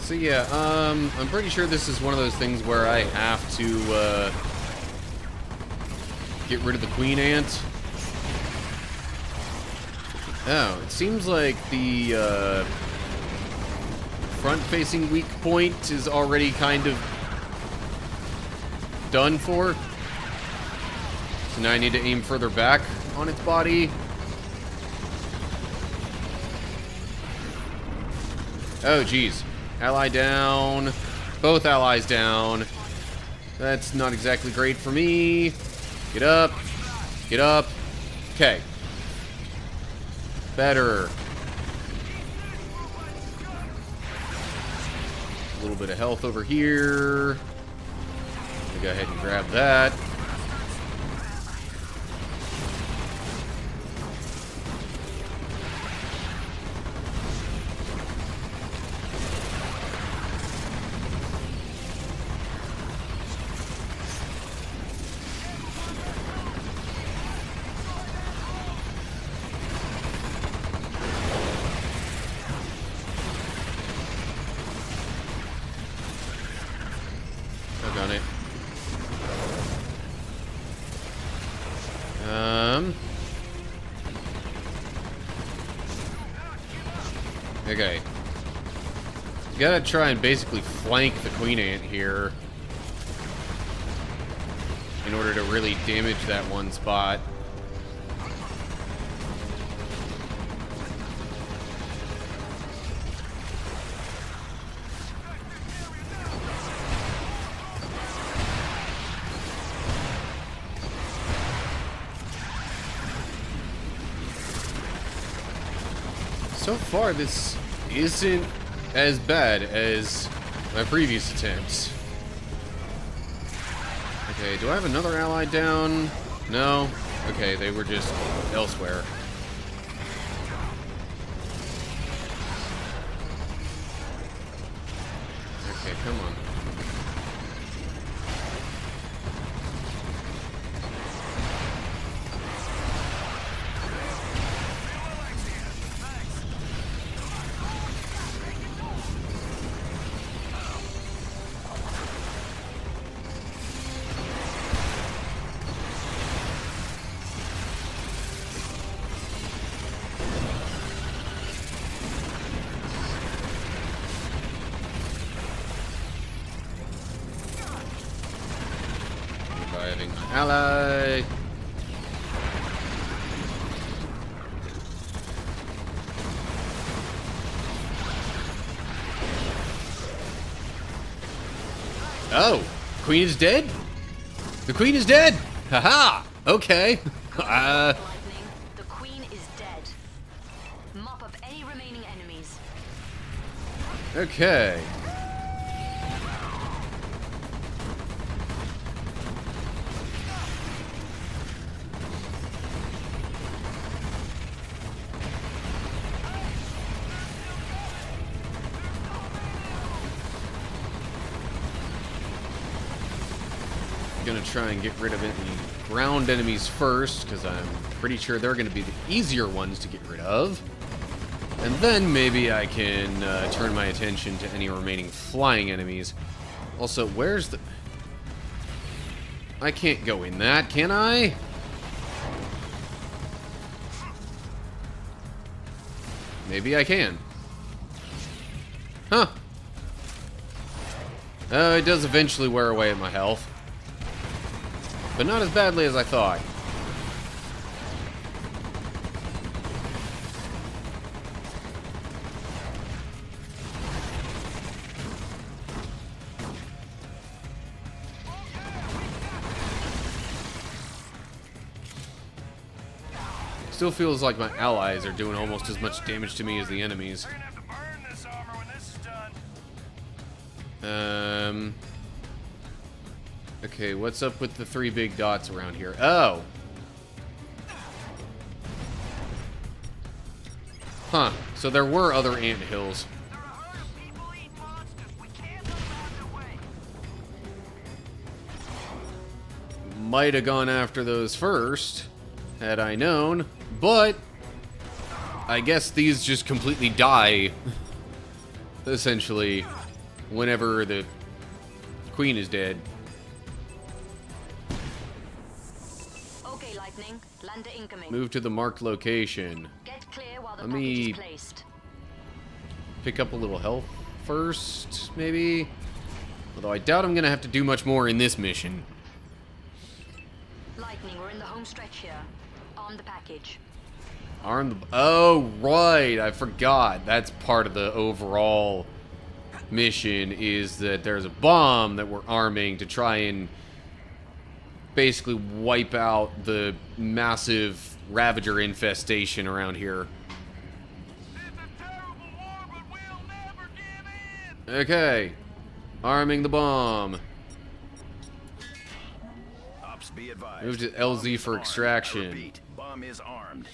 So yeah, I'm pretty sure this is one of those things where I have to get rid of the queen ant. Oh, it seems like the front-facing weak point is already kind of done for. So now I need to aim further back on its body. Oh, geez. Ally down. Both allies down. That's not exactly great for me. Get up. Get up. Okay. Better. A little bit of health over here. I'll go ahead and grab that. I've done it. Okay. You gotta try and basically flank the queen ant here in order to really damage that one spot. So far, this isn't as bad as my previous attempts. Okay, do I have another ally down? No? Okay, they were just elsewhere. Okay, come on. Ally. Oh, Queen is dead? The Queen is dead! Haha! Okay. Lightning, the Queen is dead. Mop up any remaining enemies. Okay. Gonna try and get rid of any ground enemies first, because I'm pretty sure they're gonna be the easier ones to get rid of. And then maybe I can turn my attention to any remaining flying enemies. Also, where's the... I can't go in that, can I? Maybe I can. Huh. It does eventually wear away at my health. But not as badly as I thought. Still feels like my allies are doing almost as much damage to me as the enemies. We're gonna have to burn this armor when this is done. Okay, what's up with the 3 big dots around here? Oh! Huh, so there were other anthills. There are herd people-eating monsters. We can't let them have their way. Might have gone after those first, had I known, but I guess these just completely die, essentially, whenever the Queen is dead. Okay, Lightning. Lander incoming. Move to the marked location. Get clear while the Let package me- is placed. Pick up a little health first, maybe? Although I doubt I'm gonna have to do much more in this mission. Lightning, we're in the home stretch here. Arm the package. Arm the... Oh, right. I forgot. That's part of the overall mission, is that there's a bomb that we're arming to try and basically wipe out the massive Ravager infestation around here. It's a terrible war, but we'll never give in. Okay. Arming the bomb. Ops, be advised. Move to Bomb LZ is for armed. extraction. I repeat, bomb is armed.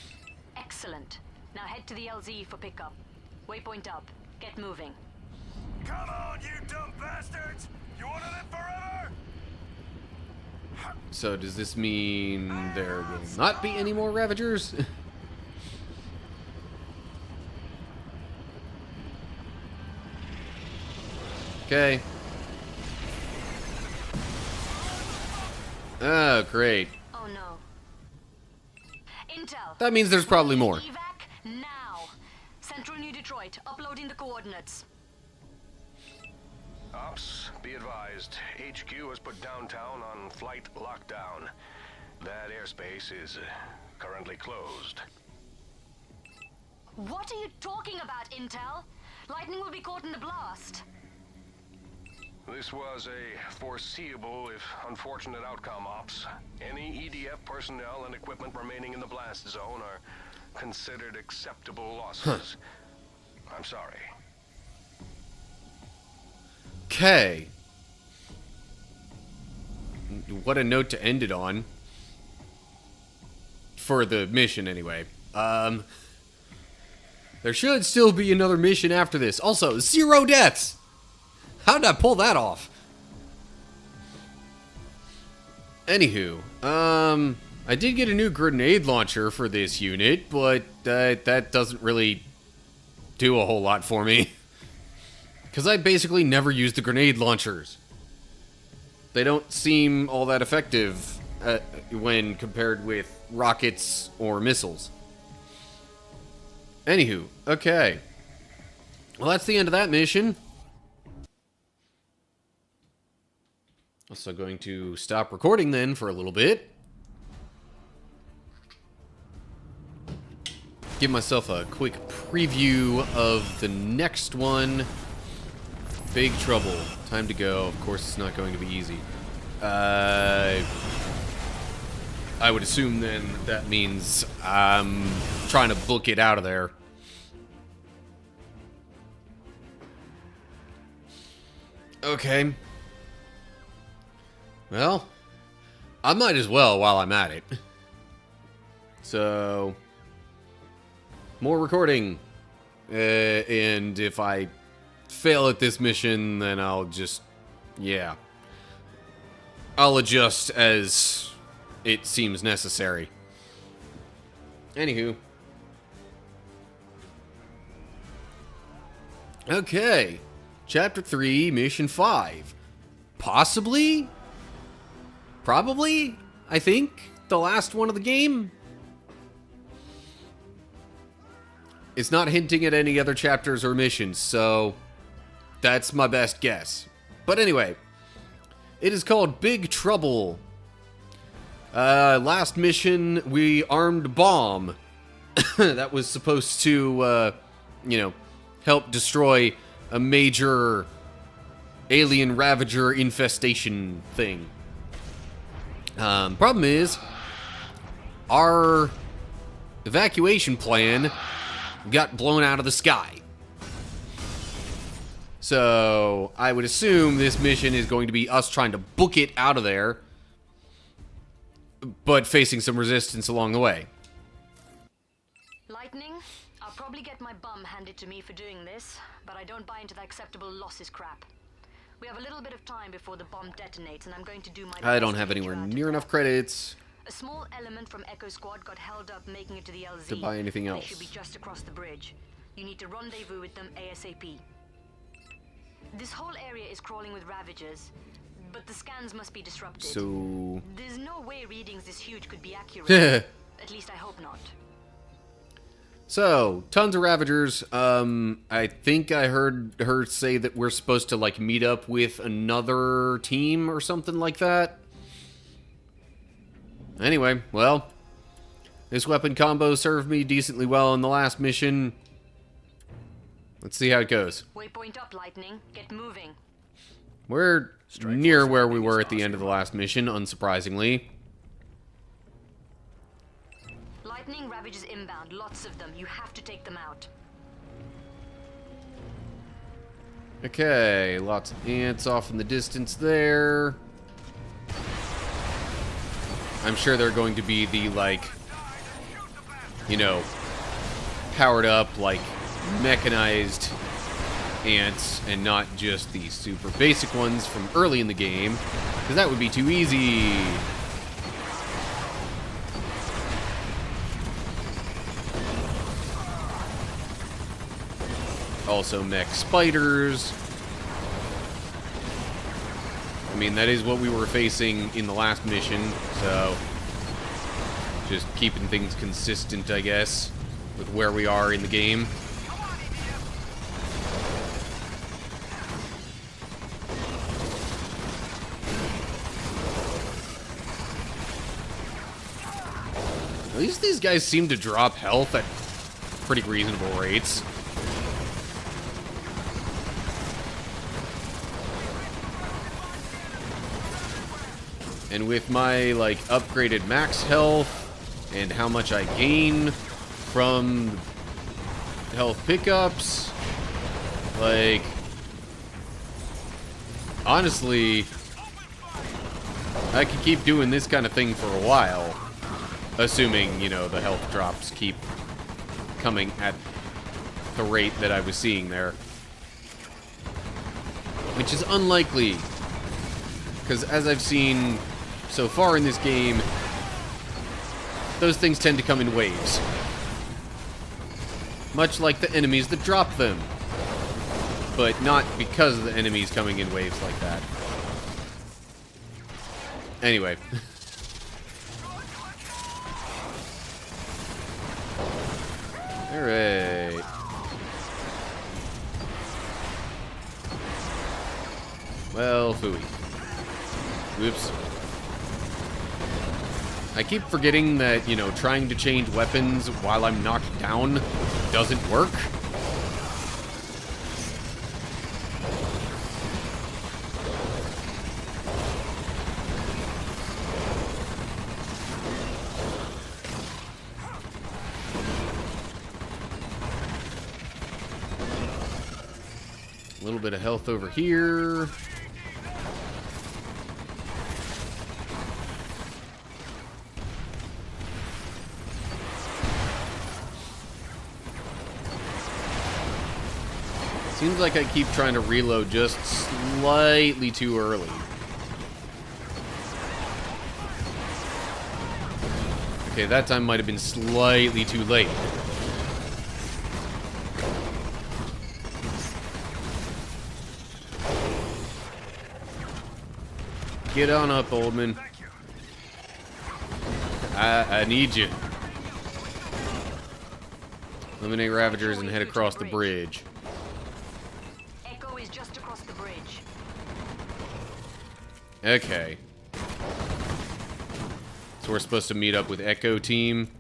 Excellent. Now head to the LZ for pickup. Waypoint up. Get moving. Come on, you dumb bastards! You want to live forever? So does this mean there will not be any more Ravagers? Okay. Oh, great. Oh no. Intel. That means there's probably more. Evac now. Central New Detroit. Uploading the coordinates. Ops, be advised. HQ has put downtown on flight lockdown. That airspace is currently closed. What are you talking about, Intel? Lightning will be caught in the blast. This was a foreseeable, if unfortunate outcome, Ops. Any EDF personnel and equipment remaining in the blast zone are considered acceptable losses. I'm sorry. Okay. What a note to end it on. For the mission, anyway. There should still be another mission after this. Also, 0 deaths! How did I pull that off? Anywho, I did get a new grenade launcher for this unit, but that doesn't really do a whole lot for me. Because I basically never use the grenade launchers. They don't seem all that effective when compared with rockets or missiles. Anywho, okay. Well, that's the end of that mission. So going to stop recording then for a little bit. Give myself a quick preview of the next one. Big Trouble. Time to go. Of course, it's not going to be easy. I would assume then that means I'm trying to book it out of there. Okay. Well, I might as well while I'm at it. So, more recording. And if I fail at this mission, then I'll just, yeah. I'll adjust as it seems necessary. Anywho. Okay. Chapter 3, Mission 5. Possibly? Probably? I think? The last one of the game? It's not hinting at any other chapters or missions, so that's my best guess. But anyway, it is called Big Trouble. Last mission, we armed bomb. That was supposed to, help destroy a major alien Ravager infestation thing. Problem is, our evacuation plan got blown out of the sky. So, I would assume this mission is going to be us trying to book it out of there, but facing some resistance along the way. Lightning, I'll probably get my bum handed to me for doing this, but I don't buy into the acceptable losses crap. We have a little bit of time before the bomb detonates, and I'm going to do my best. I don't have anywhere near enough credits. A small element from Echo Squad got held up making it to the LZ. To buy anything else. They should be just across the bridge. You need to rendezvous with them ASAP. This whole area is crawling with Ravagers, but the scans must be disrupted. So There's no way readings this huge could be accurate. At least I hope not. So, tons of Ravagers. I think I heard her say that we're supposed to, like, meet up with another team or something like that. Anyway, well, this weapon combo served me decently well in the last mission. Let's see how it goes. Waypoint up, Lightning. Get moving. We're near where we were at the end of the last mission, unsurprisingly. Lightning, Ravagers inbound. Lots of them. You have to take them out. Okay, lots of ants off in the distance there. I'm sure they're going to be the, like, powered up, like, mechanized ants, and not just the super basic ones from early in the game, because that would be too easy. Also mech spiders. I mean, that is what we were facing in the last mission, so just keeping things consistent, I guess, with where we are in the game. At least these guys seem to drop health at pretty reasonable rates. And with my, like, upgraded max health and how much I gain from health pickups, like, honestly, I could keep doing this kind of thing for a while, assuming, the health drops keep coming at the rate that I was seeing there. Which is unlikely, because as I've seen so far in this game, those things tend to come in waves. Much like the enemies that drop them. But not because of the enemies coming in waves like that. Anyway. Alright. Well, phooey. Whoops. I keep forgetting that, you know, trying to change weapons while I'm knocked down doesn't work. A little bit of health over here. Seems like I keep trying to reload just slightly too early. Okay, that time might have been slightly too late. Get on up, old man. I need you. Eliminate Ravagers and head across the bridge. Echo is just across the bridge. Okay. So we're supposed to meet up with Echo Team.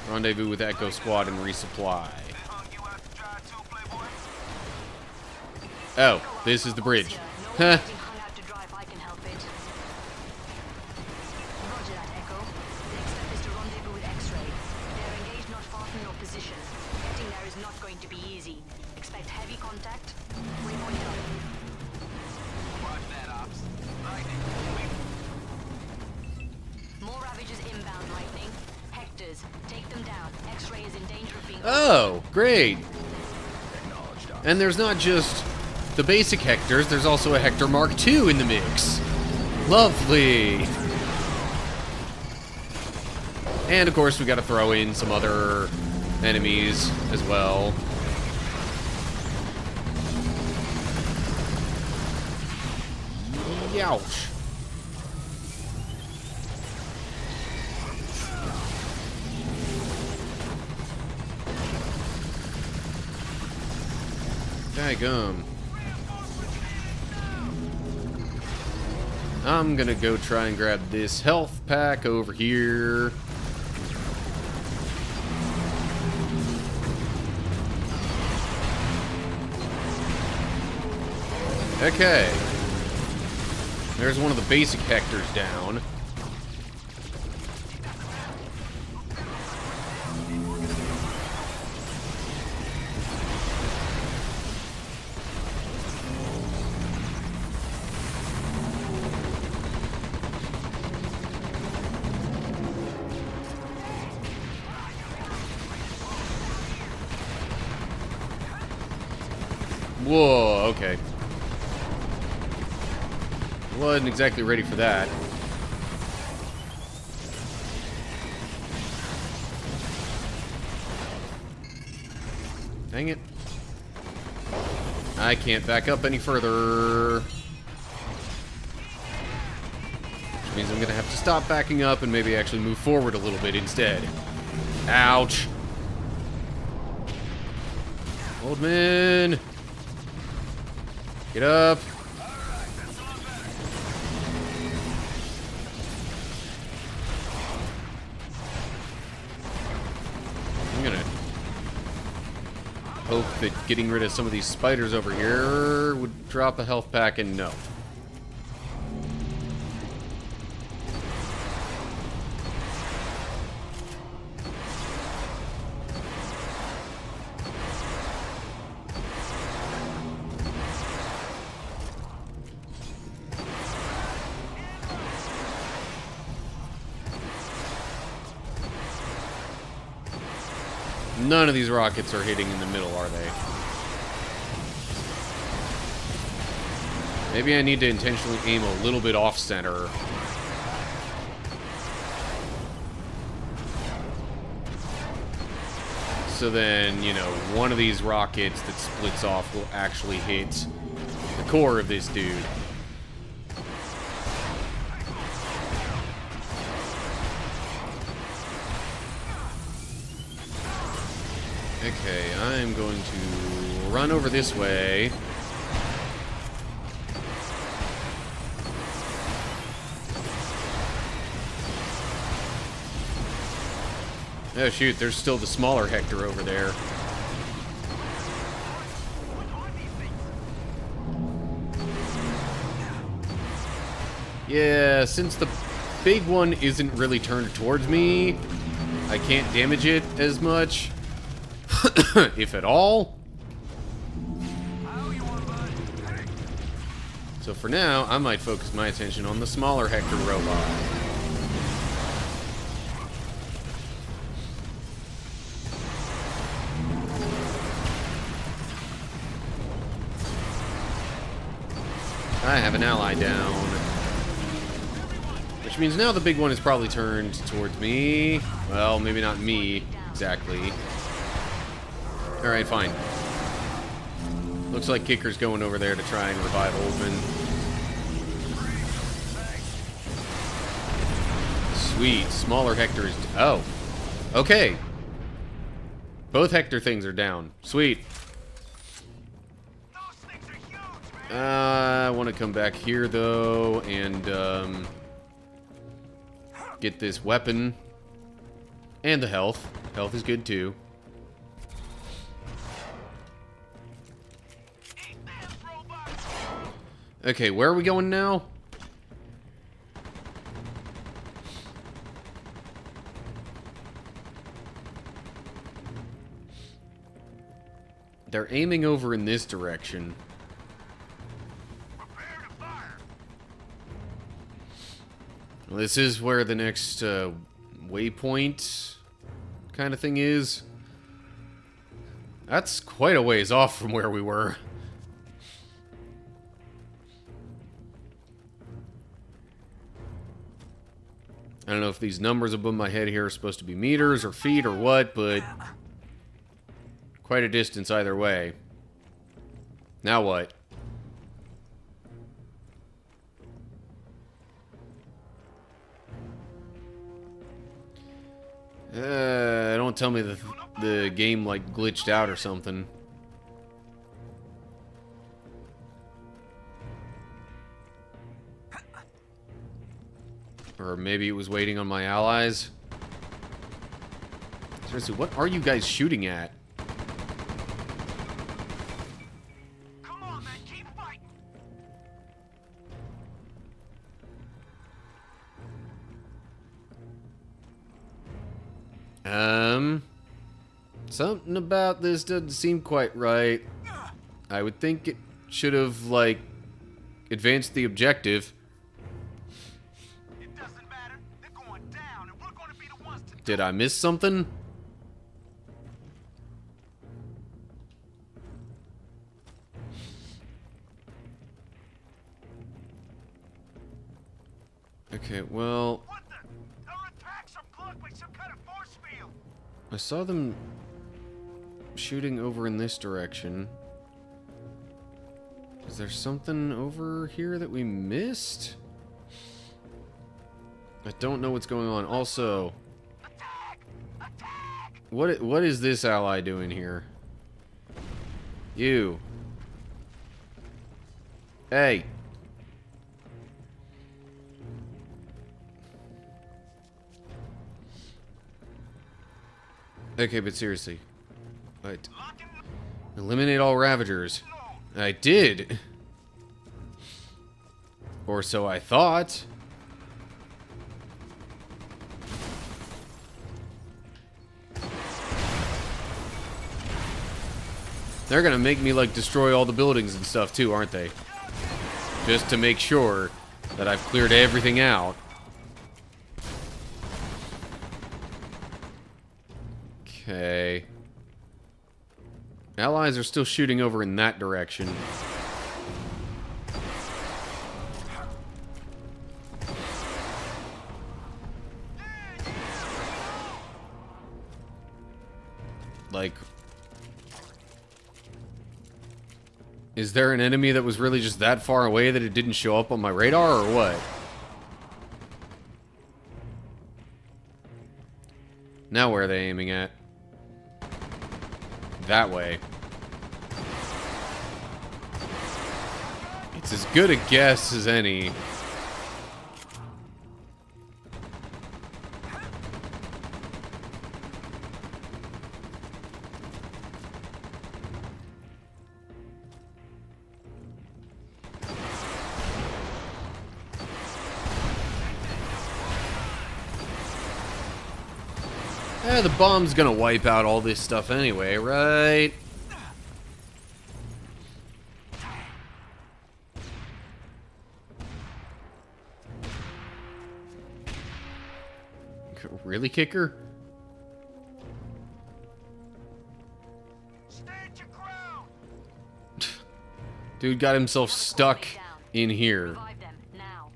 Rendezvous with Echo Squad and resupply. Oh, this is the bridge. Huh. Hung out to drive, I can help it. Roger that, Echo. Next step is to rendezvous with X-Ray. They're engaged not far from your position. Getting there is not going to be easy. Expect heavy contact. Waypoint up. Watch that, Ops. Lightning. More Ravagers inbound, Lightning. Hectors, take them down. X-Ray is in danger of being... Oh, great. Acknowledged, Ops. And there's not just the basic Hectors, there's also a Hector Mark II in the mix. Lovely. And of course, we gotta throw in some other enemies as well. Youch. Daggum. I'm gonna go try and grab this health pack over here. Okay. There's one of the basic Hectors down. Whoa, okay. Wasn't exactly ready for that. Dang it. I can't back up any further. Which means I'm gonna have to stop backing up and maybe actually move forward a little bit instead. Ouch. Old man. Get up. I'm gonna hope that getting rid of some of these spiders over here would drop a health pack, and no. None of these rockets are hitting in the middle, are they? Maybe I need to intentionally aim a little bit off-center. So then, you know, one of these rockets that splits off will actually hit the core of this dude. Okay, I'm going to run over this way. Oh shoot, there's still the smaller Hector over there. Yeah, since the big one isn't really turned towards me, I can't damage it as much, if at all. So for now, I might focus my attention on the smaller Hector robot. I have an ally down. Which means now the big one is probably turned towards me. Well, maybe not me, exactly. Alright, fine. Looks like Kicker's going over there to try and revive Oldman. Sweet. Smaller Hector is... Oh. Okay. Both Hector things are down. Sweet. I want to come back here, though, and get this weapon. And the health. Health is good, too. Okay, where are we going now? They're aiming over in this direction. Well, this is where the next waypoint kind of thing is. That's quite a ways off from where we were. I don't know if these numbers above my head here are supposed to be meters or feet or what, but quite a distance either way. Now what? Don't tell me the game like glitched out or something. Or maybe it was waiting on my allies. Seriously, what are you guys shooting at? Come on, man, keep fighting. Something about this doesn't seem quite right. I would think it should have, like, advanced the objective. It doesn't matter. They're going down, and we're going to be the ones to... Did I miss something? Okay, well... What the? Our attacks are blocked by some kind of force field. I saw them shooting over in this direction. Is there something over here that we missed? I don't know what's going on. Also, what is this ally doing here? You. Hey. Okay, but seriously. What? Eliminate all Ravagers. I did. Or so I thought. They're gonna make me, like, destroy all the buildings and stuff, too, aren't they? Just to make sure that I've cleared everything out. Okay. Allies are still shooting over in that direction. Like, is there an enemy that was really just that far away that it didn't show up on my radar, or what? Now where are they aiming at? that way. It's as good a guess as any. The bomb's gonna wipe out all this stuff anyway, right? Really, kicker? Stand your ground. Dude got himself stuck in here. Revive them now.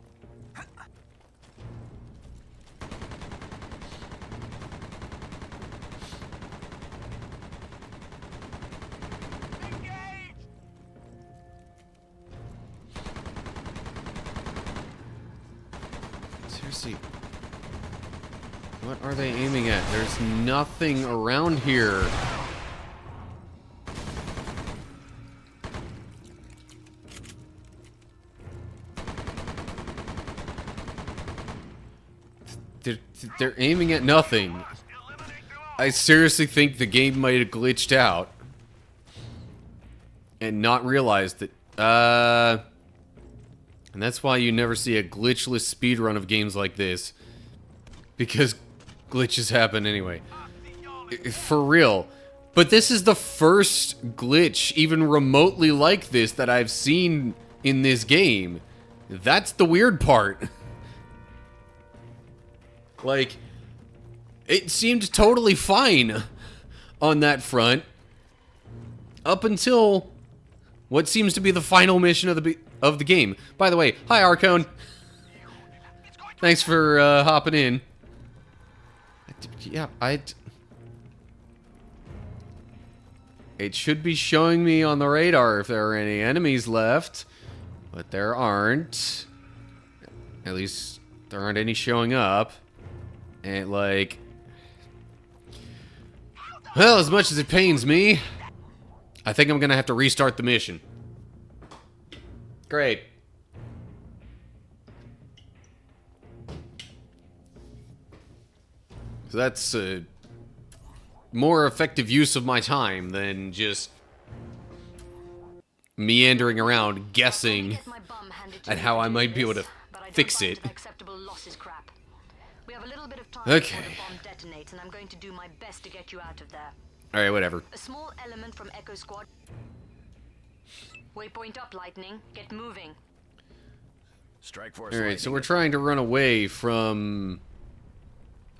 Seriously. What are they aiming at? There's nothing around here. They're aiming at nothing. I seriously think the game might have glitched out and not realized that. And that's why you never see a glitchless speedrun of games like this, because glitches happen anyway. For real. But this is the first glitch even remotely like this that I've seen in this game. That's the weird part. Like, it seemed totally fine on that front up until what seems to be the final mission of the game. By the way, hi Arcone. Thanks for hopping in. Yeah, it should be showing me on the radar if there are any enemies left, but there aren't. At least there aren't any showing up. And like, well, as much as it pains me, I think I'm gonna have to restart the mission. Great. So that's a more effective use of my time than just meandering around guessing at how I might be able to fix it. We have a little bit of time Okay. before the bomb detonates, and I'm going to do my best to get you out of there. Alright, whatever. A small element from Echo Squad. Waypoint up, Lightning. Get moving. Strike Force. Alright, so Lightning. we're trying to run away from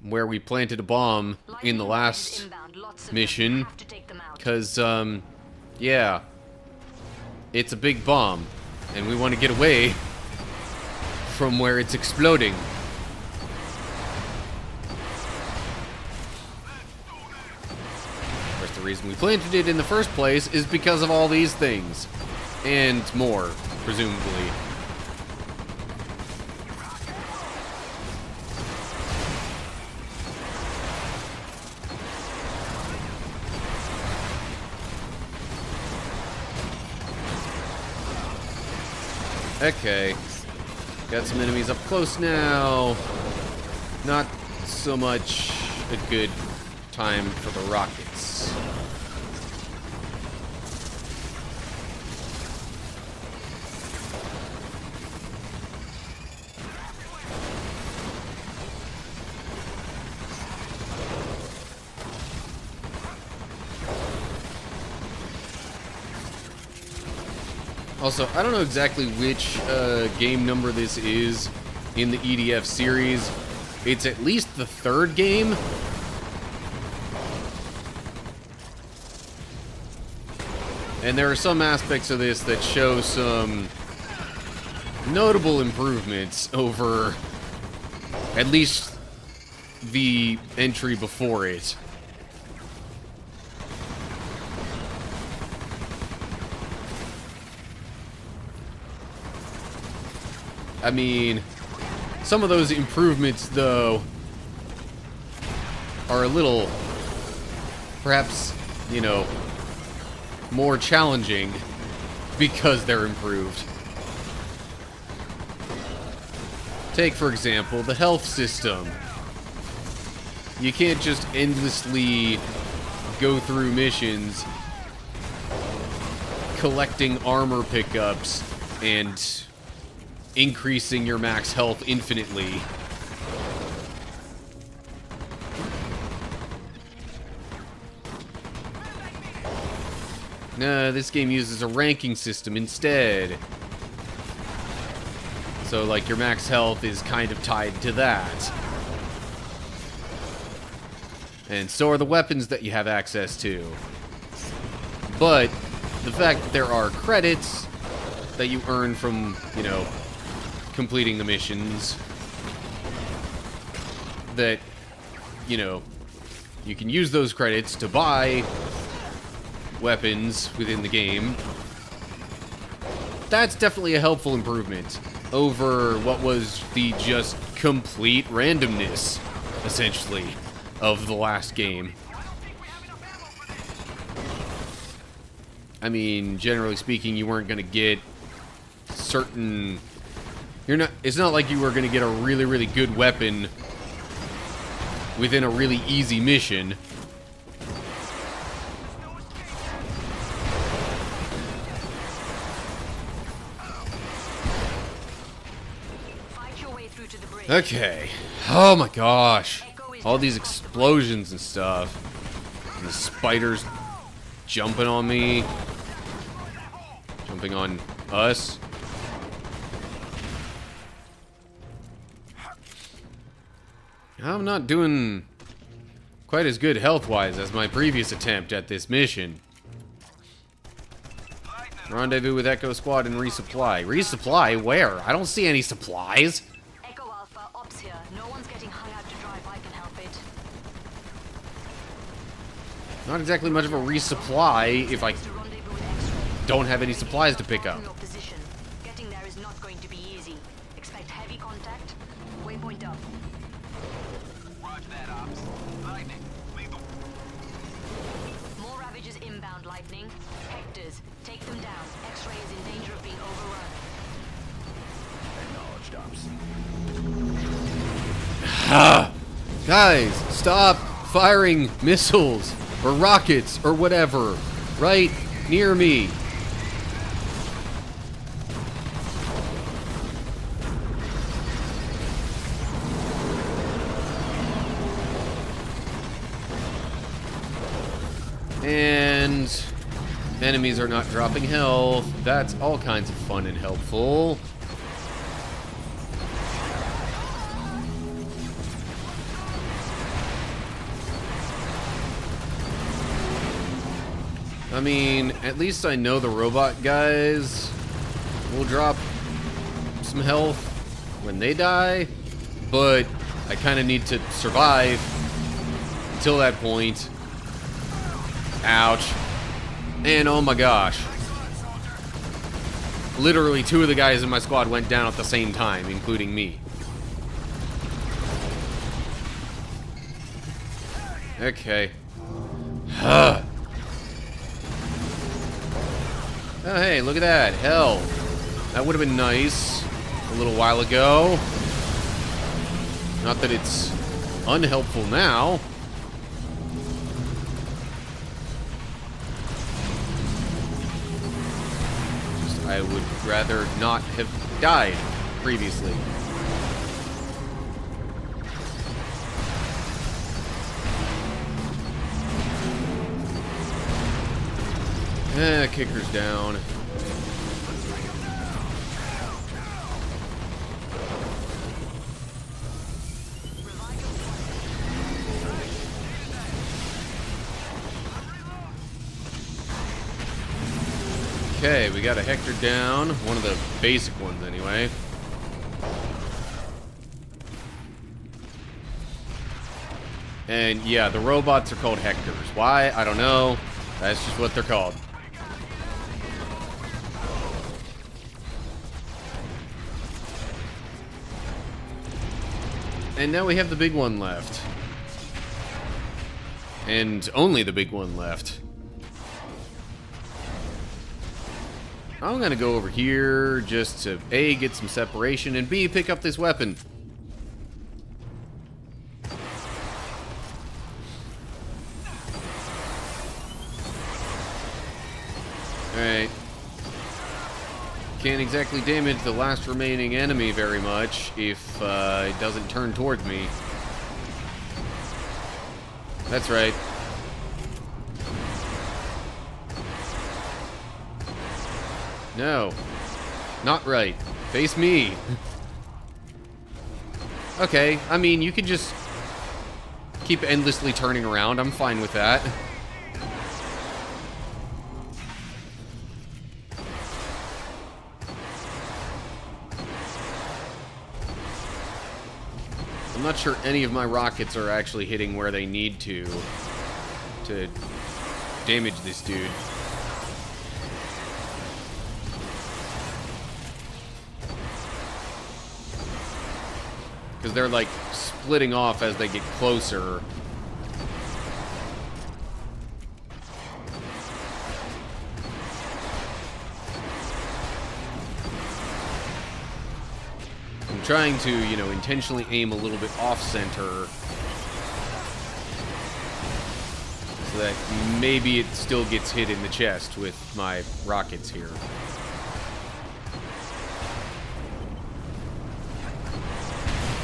where we planted a bomb in the Lightning last is inbound. Lots of them. mission. You have to take them out. Because, yeah. It's a big bomb. And we want to get away from where it's exploding. Of course, the reason we planted it in the first place is because of all these things. And more, presumably. Okay. Got some enemies up close now. Not so much a good time for the rockets. Also, I don't know exactly which game number this is in the EDF series. It's at least the third game. And there are some aspects of this that show some notable improvements over at least the entry before it. I mean, some of those improvements, though, are a little, perhaps, you know, more challenging because they're improved. Take, for example, the health system. You can't just endlessly go through missions collecting armor pickups and increasing your max health infinitely. No, this game uses a ranking system instead. So, like, your max health is kind of tied to that. And so are the weapons that you have access to. But the fact that there are credits that you earn from, you know, completing the missions, that, you know, you can use those credits to buy weapons within the game. That's definitely a helpful improvement over what was the just complete randomness, essentially, of the last game. I mean, generally speaking, you weren't going to get certain... It's not like you were going to get a really, really good weapon within a really easy mission. Okay. Oh my gosh. All these explosions and stuff. And the spiders jumping on me. Jumping on us. I'm not doing quite as good health-wise as my previous attempt at this mission. Rendezvous with Echo Squad and resupply. Resupply? Where? I don't see any supplies. Echo Alpha, Ops here. No one's getting hung out to dry if I can help it. Not exactly much of a resupply if I don't have any supplies to pick up. Getting there is not going to be easy. Expect heavy contact. Waypoint up. Roger that, Ops. Lightning, lead the... More Ravages inbound, Lightning. Hectors, take them down. X-ray is in danger of being overrun. Acknowledged, Ops. Guys, stop firing missiles or rockets or whatever right near me. And enemies are not dropping health. That's all kinds of fun and helpful. I mean, at least I know the robot guys will drop some health when they die, but I kind of need to survive until that point. Ouch. And oh my gosh. Literally 2 of the guys in my squad went down at the same time, including me. Okay. Oh, hey, look at that. Hell. That would have been nice a little while ago. Not that it's unhelpful now. Just, I would rather not have died previously. Kicker's down. Okay, we got a Hector down. One of the basic ones, anyway. And yeah, the robots are called Hectors. Why? I don't know. That's just what they're called. And now we have the big one left. And only the big one left. I'm gonna go over here just to A, get some separation, and B, pick up this weapon. Alright. Can't exactly damage the last remaining enemy very much if it doesn't turn towards me. That's right. No. Not right. Face me. Okay, I mean, you can just keep endlessly turning around. I'm fine with that. I'm not sure any of my rockets are actually hitting where they need to damage this dude. Because they're like splitting off as they get closer. I'm trying to, you know, intentionally aim a little bit off-center so that maybe it still gets hit in the chest with my rockets here.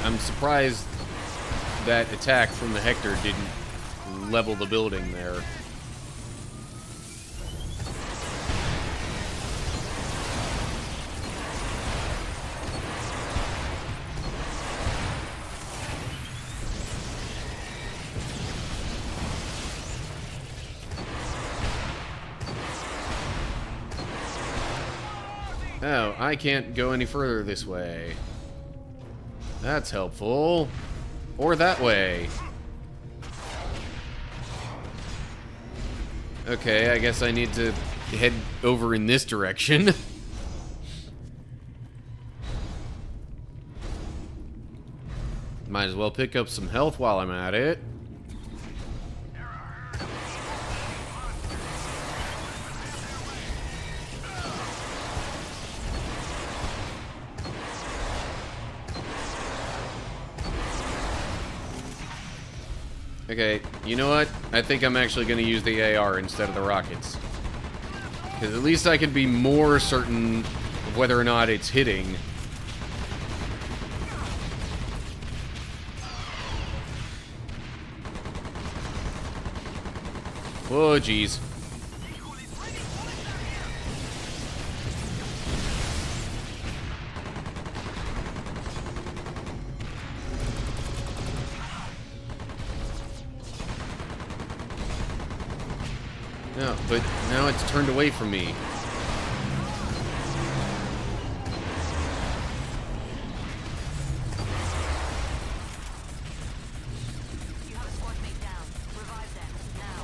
I'm surprised that attack from the Hector didn't level the building there. Oh, I can't go any further this way. That's helpful. Or that way. Okay, I guess I need to head over in this direction. Might as well pick up some health while I'm at it. Okay, you know what? I think I'm actually going to use the AR instead of the rockets. Because at least I can be more certain of whether or not it's hitting. Oh, jeez. No, but now it's turned away from me. You have a squad mate down. Revive them now.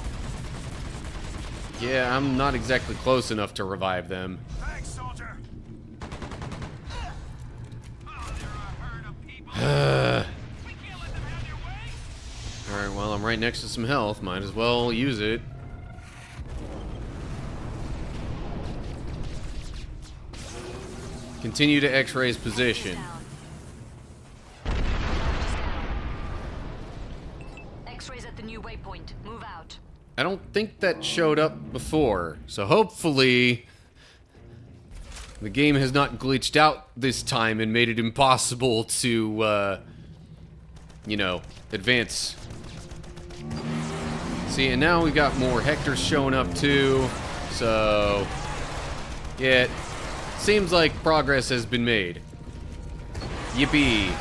Yeah, I'm not exactly close enough to revive them. Thanks, soldier. Alright, well, I'm right next to some health. Might as well use it. Continue to X-ray's position. X-rays at the new waypoint. Move out. I don't think that showed up before, so hopefully the game has not glitched out this time and made it impossible to, you know, advance. See, and now we've got more Hectors showing up too, so yeah, it seems like progress has been made. Yippee.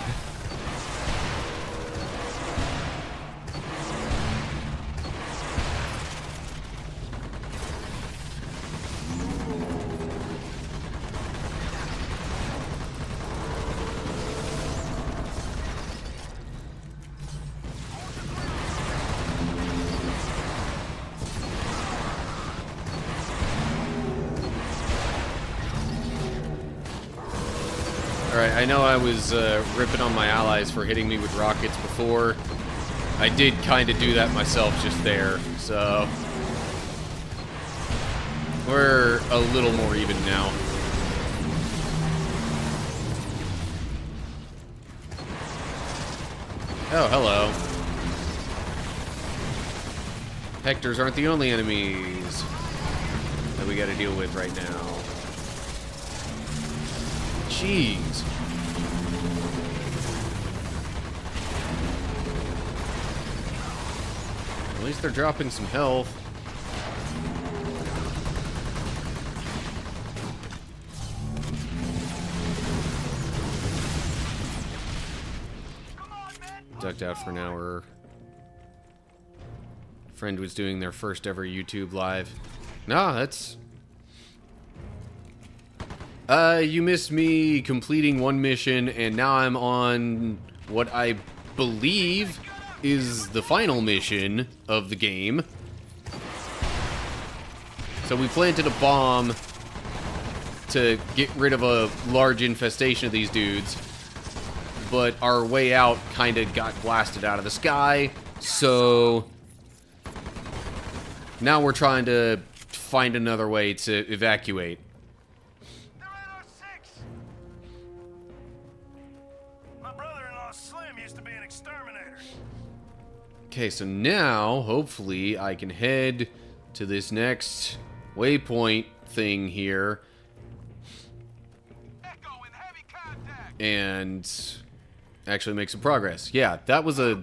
Alright, I know I was ripping on my allies for hitting me with rockets before. I did kind of do that myself just there, so... We're a little more even now. Oh, hello. Hectors aren't the only enemies that we gotta deal with right now. Jeez. At least they're dropping some health. Ducked out for an hour. Friend was doing their first ever YouTube live. Nah, that's... you missed me completing one mission, and now I'm on what I believe is the final mission of the game. So we planted a bomb to get rid of a large infestation of these dudes, but our way out kind of got blasted out of the sky, so now we're trying to find another way to evacuate. They're at our 6. My brother-in-law Slim used to be an exterminator. Okay, so now, hopefully, I can head to this next waypoint thing here. Echo in heavy contact. And actually make some progress. Yeah, that was a,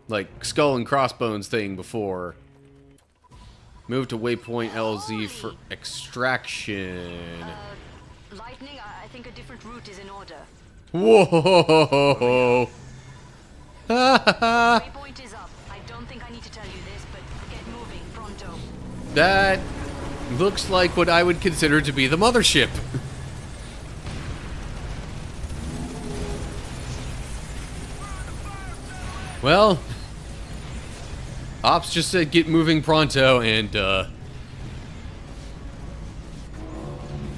like, skull and crossbones thing before. Move to waypoint LZ for extraction. Lightning, I think a different route is in order. Whoa! Waypoint is up. I don't think I need to tell you this, but get moving, pronto. That looks like what I would consider to be the mothership. Well, Ops just said get moving pronto, and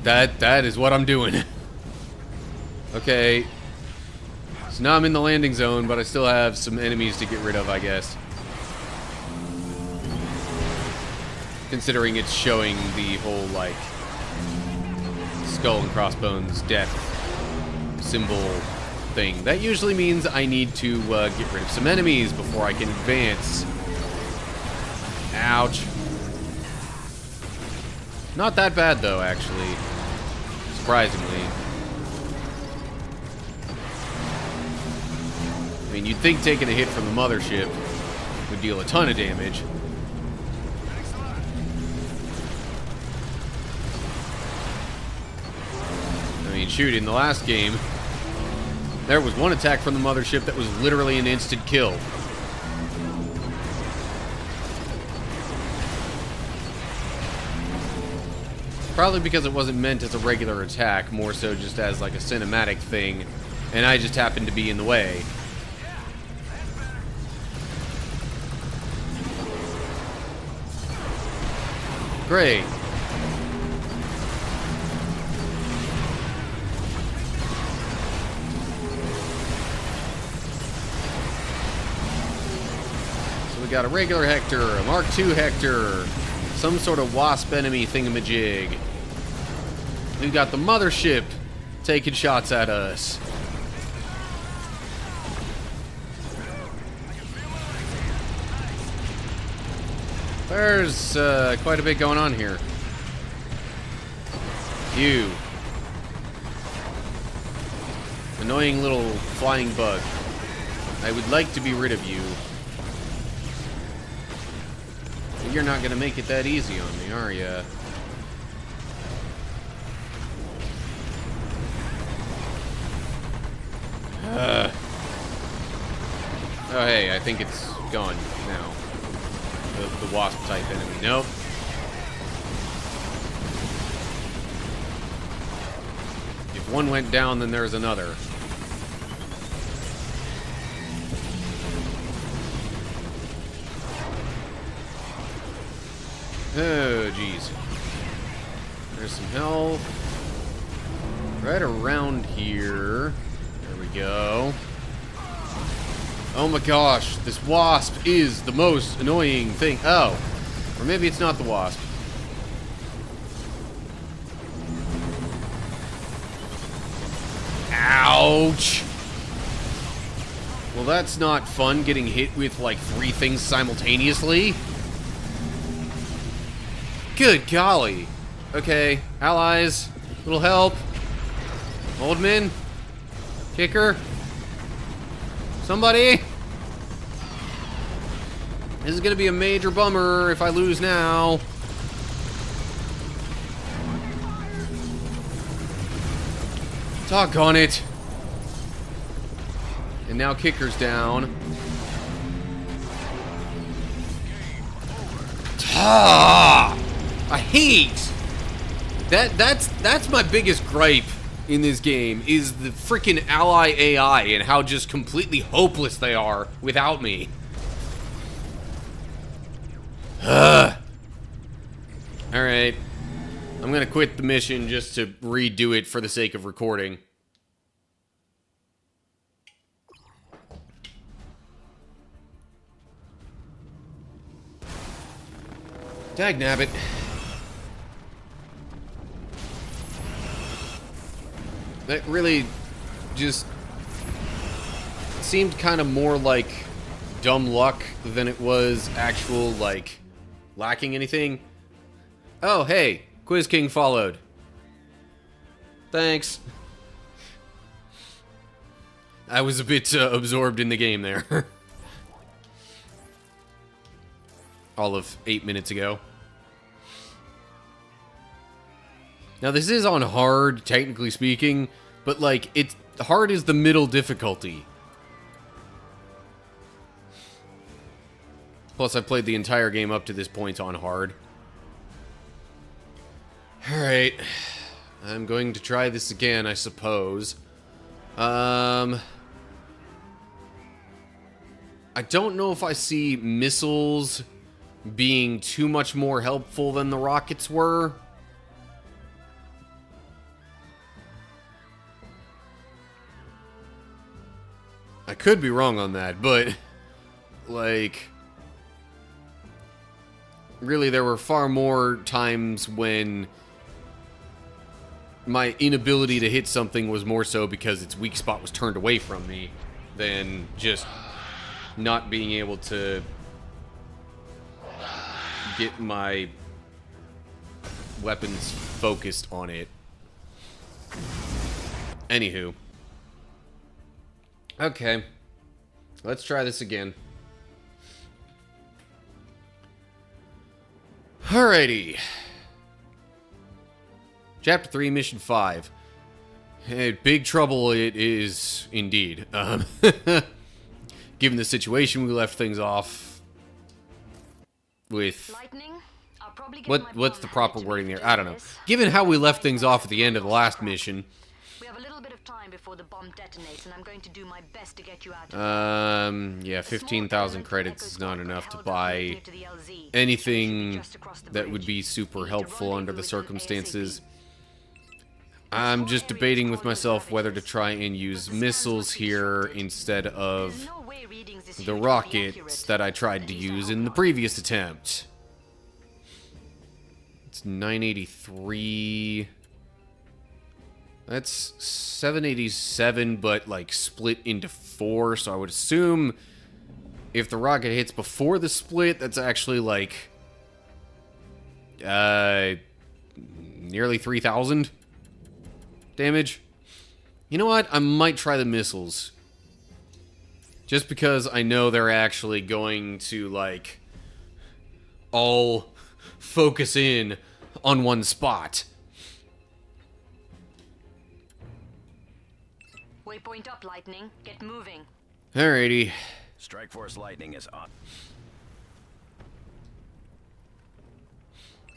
that is what I'm doing. Okay, so now I'm in the landing zone, but I still have some enemies to get rid of, I guess. Considering it's showing the whole, like, skull and crossbones death symbol thing. That usually means I need to get rid of some enemies before I can advance. Ouch. Not that bad, though, actually. Surprisingly. I mean, you'd think taking a hit from the mothership would deal a ton of damage. I mean, shoot, in the last game, there was one attack from the mothership that was literally an instant kill. Probably because it wasn't meant as a regular attack, more so just as like a cinematic thing, and I just happened to be in the way. Great. So we got a regular Hector, a Mark II Hector, some sort of wasp enemy thingamajig. We got the mothership taking shots at us. There's quite a bit going on here. You. Annoying little flying bug. I would like to be rid of you. But you're not going to make it that easy on me, are ya? Oh, hey, I think it's gone now. The wasp type enemy. Nope. If one went down, then there's another. Oh, jeez. There's some health. Right around here. There we go. Oh my gosh, this wasp is the most annoying thing. Oh, or maybe it's not the wasp. Ouch. Well, that's not fun, getting hit with, like, 3 things simultaneously. Good golly. Okay, allies, little help. Oldman? Kicker? Somebody? This is gonna be a major bummer if I lose now. Doggone it. And now Kicker's down. Ah! I hate that's my biggest gripe in this game, is the freaking ally AI and how just completely hopeless they are without me. Alright. I'm gonna quit the mission just to redo it for the sake of recording. Dagnabbit. That really just seemed kind of more like dumb luck than it was actual, like, lacking anything. Oh, hey, Quiz King followed. Thanks. I was a bit absorbed in the game there. All of 8 minutes ago. Now, this is on hard, technically speaking, but, like, it's hard is the middle difficulty. Plus, I've played the entire game up to this point on hard. Alright. I'm going to try this again, I suppose. I don't know if I see missiles being too much more helpful than the rockets were. I could be wrong on that, but, like, really there were far more times when my inability to hit something was more so because its weak spot was turned away from me than just not being able to get my weapons focused on it. Anywho. Okay. Let's try this again. Alrighty. Chapter 3, Mission 5. Hey, big trouble it is indeed. Given the situation, we left things off with... What's the proper wording there? I don't know. Given how we left things off at the end of the last mission... We have a little bit of time before the bomb detonates, and I'm going to do my best to get you out of yeah, 15,000 credits is not enough to buy anything that would be super helpful under the circumstances. I'm just debating with myself whether to try and use missiles here instead of the rockets that I tried to use in the previous attempt. It's 983... That's 787, but, like, split into 4, so I would assume if the rocket hits before the split, that's actually, like, nearly 3,000 damage. You know what? I might try the missiles. Just because I know they're actually going to, like, all focus in on one spot. Waypoint up, Lightning. Get moving. Alrighty. Strike Force Lightning is on.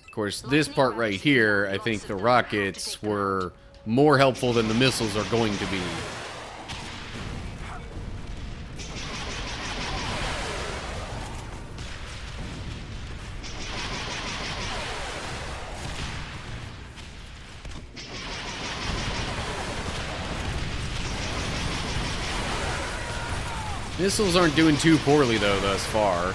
Of course, this part right here, I think the rockets were more helpful than the missiles are going to be. Missiles aren't doing too poorly, though, thus far.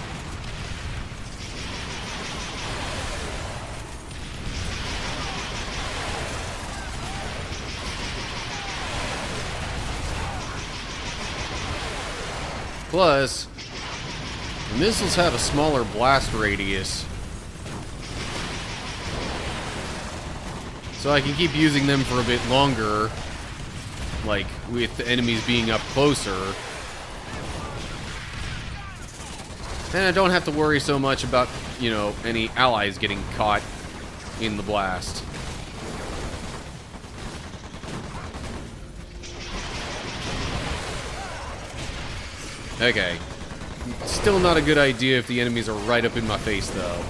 Plus, the missiles have a smaller blast radius, so I can keep using them for a bit longer, like with the enemies being up closer. And I don't have to worry so much about, you know, any allies getting caught in the blast. Okay. Still not a good idea if the enemies are right up in my face, though.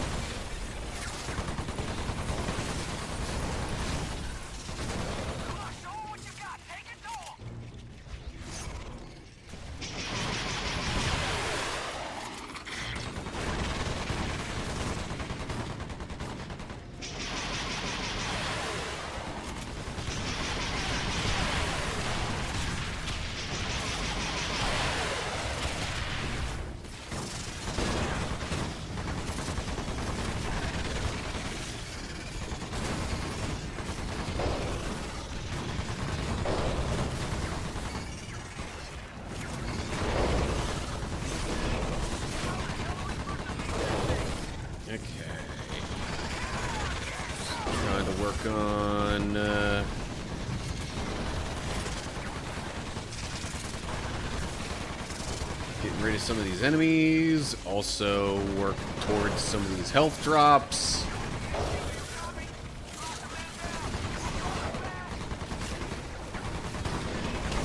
Getting rid of some of these enemies. Also work towards some of these health drops.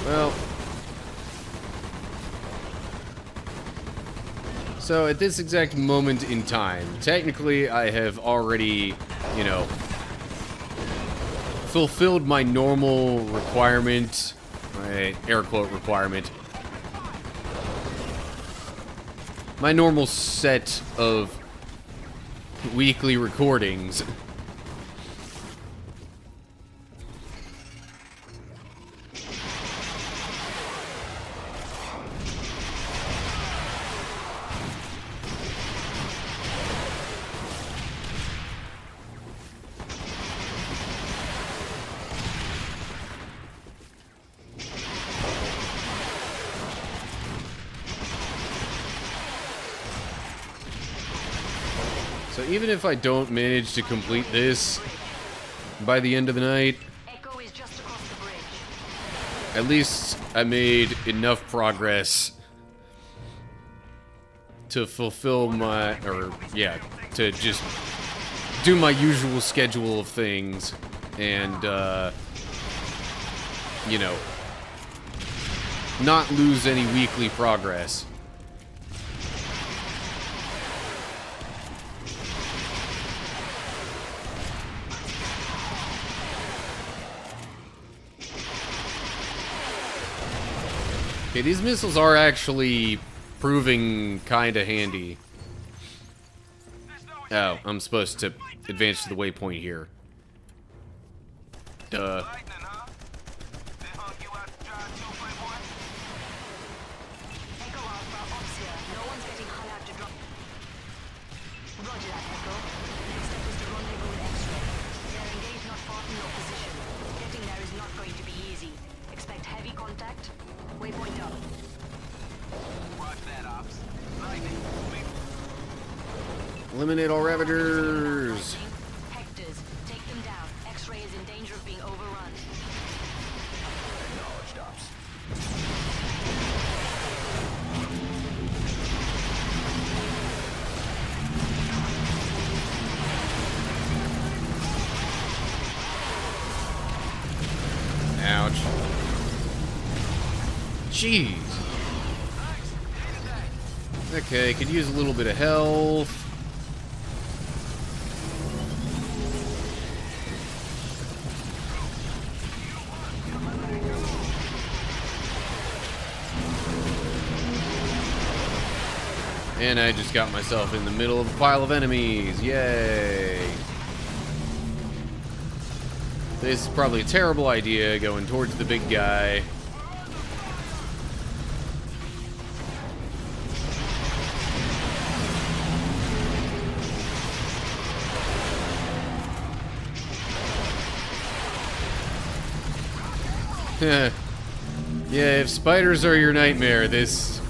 Well, so at this exact moment in time, technically I have already, you know, fulfilled my normal requirement, my air quote requirement, my normal set of weekly recordings. So even if I don't manage to complete this by the end of the night, Echo is just across the bridge. at least I made enough progress to fulfill my, or yeah, to just do my usual schedule of things and, you know, not lose any weekly progress. Okay, these missiles are actually proving kind of handy. Oh, I'm supposed to advance to the waypoint here. Duh. Echo Alpha, Ops here. No one's getting hung out to drop. Roger that, Echo. Next step is to rendezvous with X-Ray. They're engaged not far from your position. Getting there is not going to be easy. Expect heavy contact. Waypoint up. Watch that, Ops. Lightning. Eliminate all Ravagers. Hectors, take them down. X-Ray is in danger of being overrun. Acknowledged, Ops. Ouch. Jeez. Okay, could use a little bit of health. And I just got myself in the middle of a pile of enemies. Yay. This is probably a terrible idea, going towards the big guy. Yeah, if spiders are your nightmare, this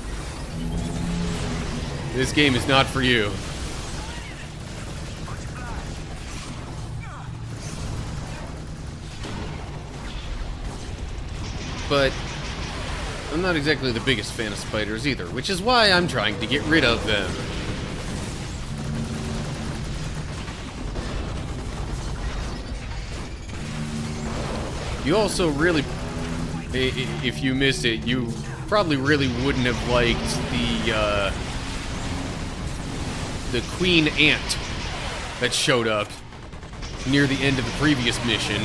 This game is not for you. But I'm not exactly the biggest fan of spiders either, which is why I'm trying to get rid of them. You also really, if you missed it, you probably really wouldn't have liked the queen ant that showed up near the end of the previous mission.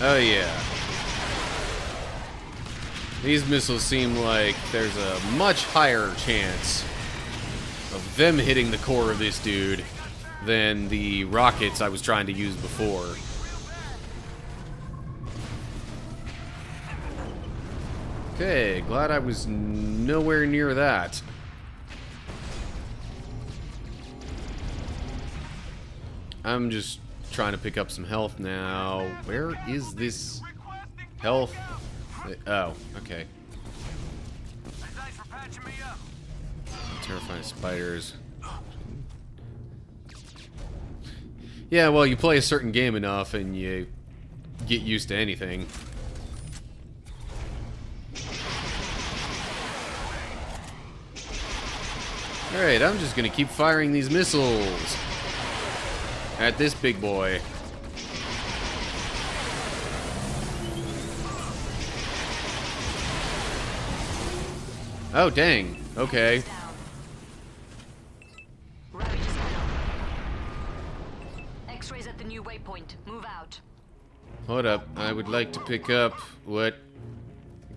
Oh yeah. These missiles seem like there's a much higher chance of them hitting the core of this dude than the rockets I was trying to use before. Okay, glad I was nowhere near that. I'm just trying to pick up some health now. Where is this health? Oh, okay. Thanks for patching me up. Terrifying spiders. Yeah, well, you play a certain game enough and you get used to anything. Alright, I'm just gonna keep firing these missiles at this big boy. Oh, dang. Okay. Ravage is gone up. X-rays at the new waypoint. Move out. Hold up. I would like to pick up what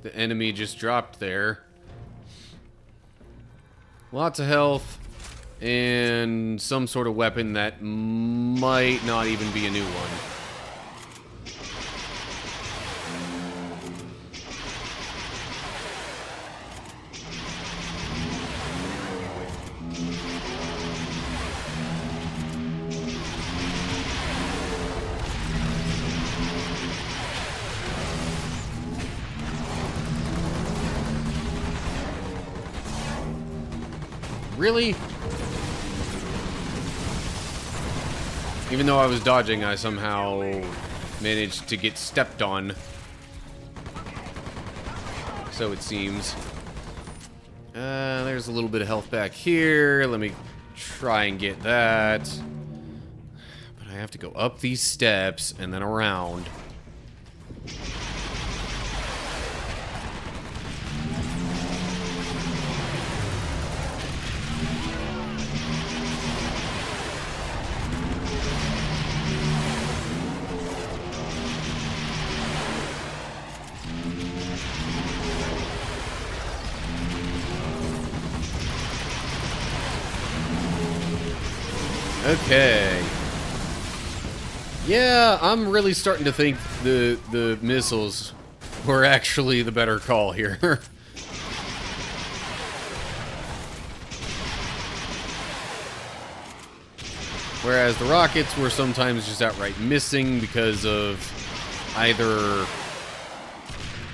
the enemy just dropped there. Lots of health and some sort of weapon that might not even be a new one. Really? Even though I was dodging, I somehow managed to get stepped on. So it seems. There's a little bit of health back here. Let me try and get that. But I have to go up these steps and then around. Okay. Yeah, I'm really starting to think the missiles were actually the better call here. Whereas the rockets were sometimes just outright missing because of either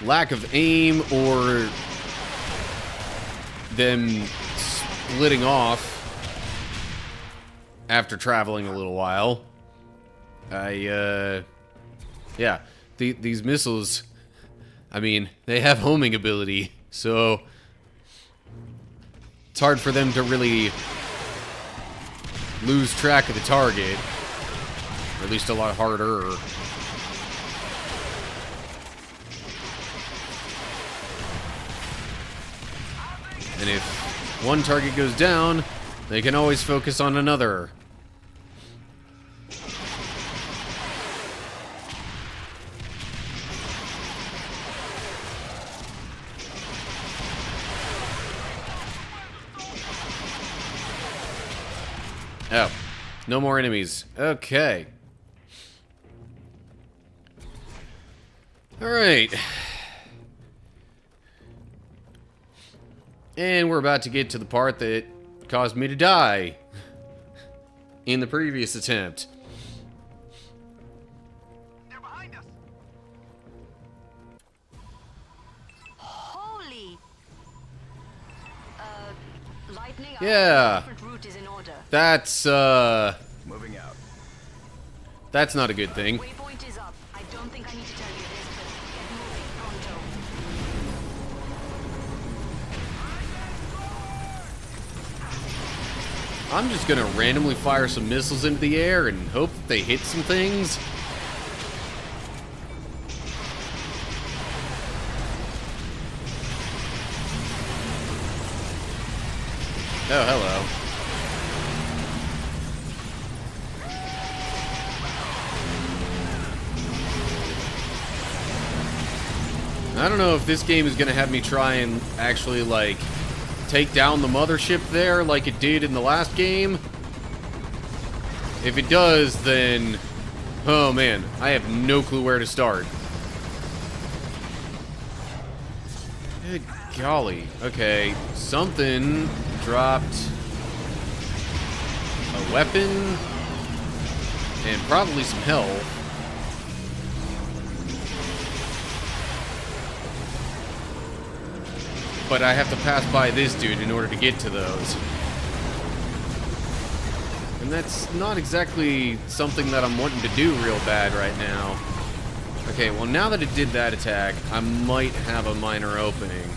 lack of aim or them splitting off after traveling a little while. Yeah, these missiles, I mean, they have homing ability, so it's hard for them to really lose track of the target, or at least a lot harder. And if one target goes down, they can always focus on another. Oh, no more enemies. Okay. Alright. And we're about to get to the part that caused me to die in the previous attempt. They're behind us. Holy. Lightning. Yeah. Different route is in order. That's Moving out. that's not a good thing. Waypoint is up. I don't think I need to tell you this, but get moving pronto. I'm just gonna randomly fire some missiles into the air and hope that they hit some things. Oh, hello. I don't know if this game is gonna have me try and actually, like, take down the mothership there like it did in the last game. If it does, then... oh man, I have no clue where to start. Good golly. Okay, something dropped a weapon and probably some health. But I have to pass by this dude in order to get to those. And that's not exactly something that I'm wanting to do real bad right now. Okay, well now that it did that attack, I might have a minor opening.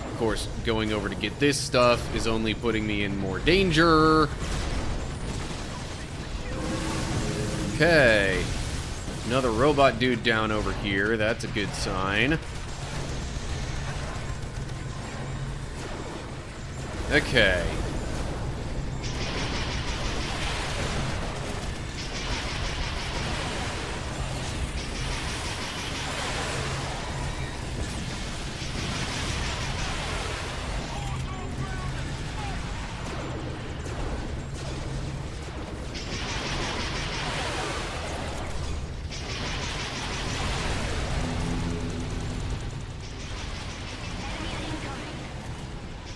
Of course, going over to get this stuff is only putting me in more danger. Okay. Another robot dude down over here. That's a good sign. Okay.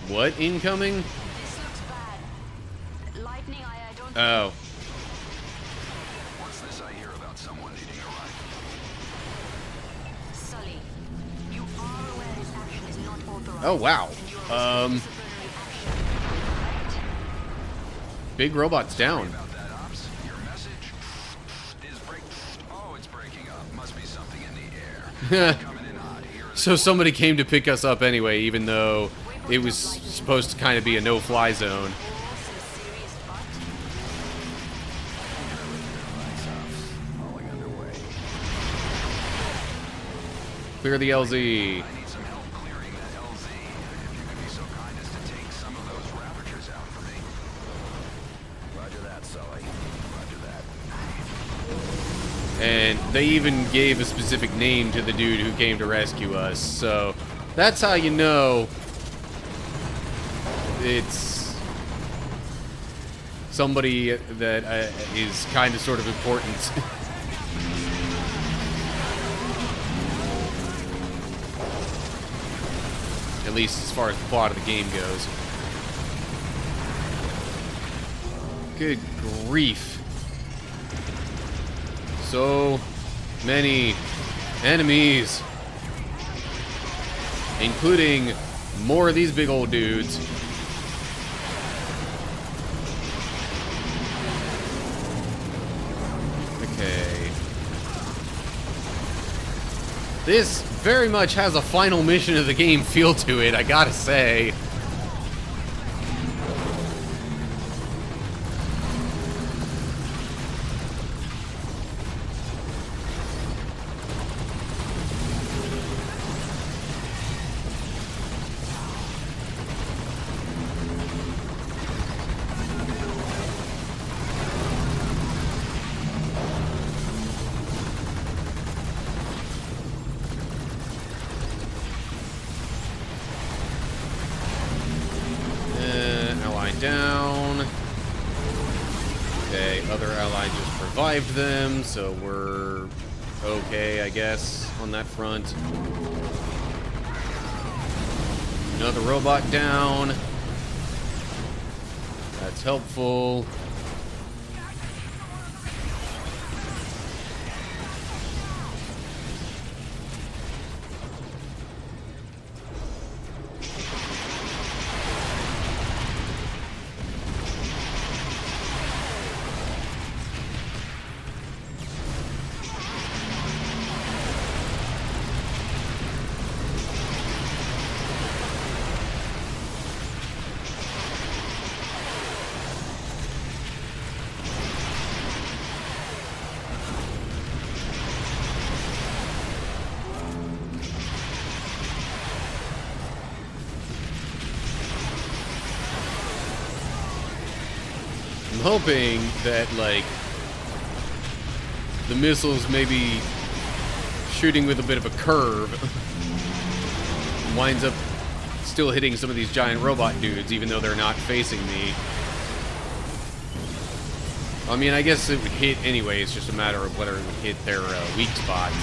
What incoming? This looks bad. Lightning, I don't. Oh. What's this I hear about someone needing a ride? Sully, you are aware this action is not authorized. Oh wow. And you are disciplinary action, Big robot's down. About that, Ops. Your message is break. Oh, it's breaking up. Must be something in the air. Coming in hot. Here are the So somebody came to pick us up anyway, even though it was supposed to kind of be a no-fly zone. or some serious butt. hauling underway. Clear the LZ. I need some help clearing that LZ. If you could be so kind as to take some of those Ravagers out for me. Roger that, Sully. Roger that. And they even gave a specific name to the dude who came to rescue us. So that's how you know it's somebody that is kind of sort of important. At least as far as the plot of the game goes. Good grief. So many enemies. Including more of these big old dudes. Okay. This very much has a final mission of the game feel to it, I gotta say. Ally down. Okay, other ally just revived them, so we're okay, I guess, on that front. Another robot down. That's helpful. I'm hoping that, like, the missiles may be shooting with a bit of a curve. Winds up still hitting some of these giant robot dudes, even though they're not facing me. I mean, I guess it would hit anyway. It's just a matter of whether it would hit their weak spots.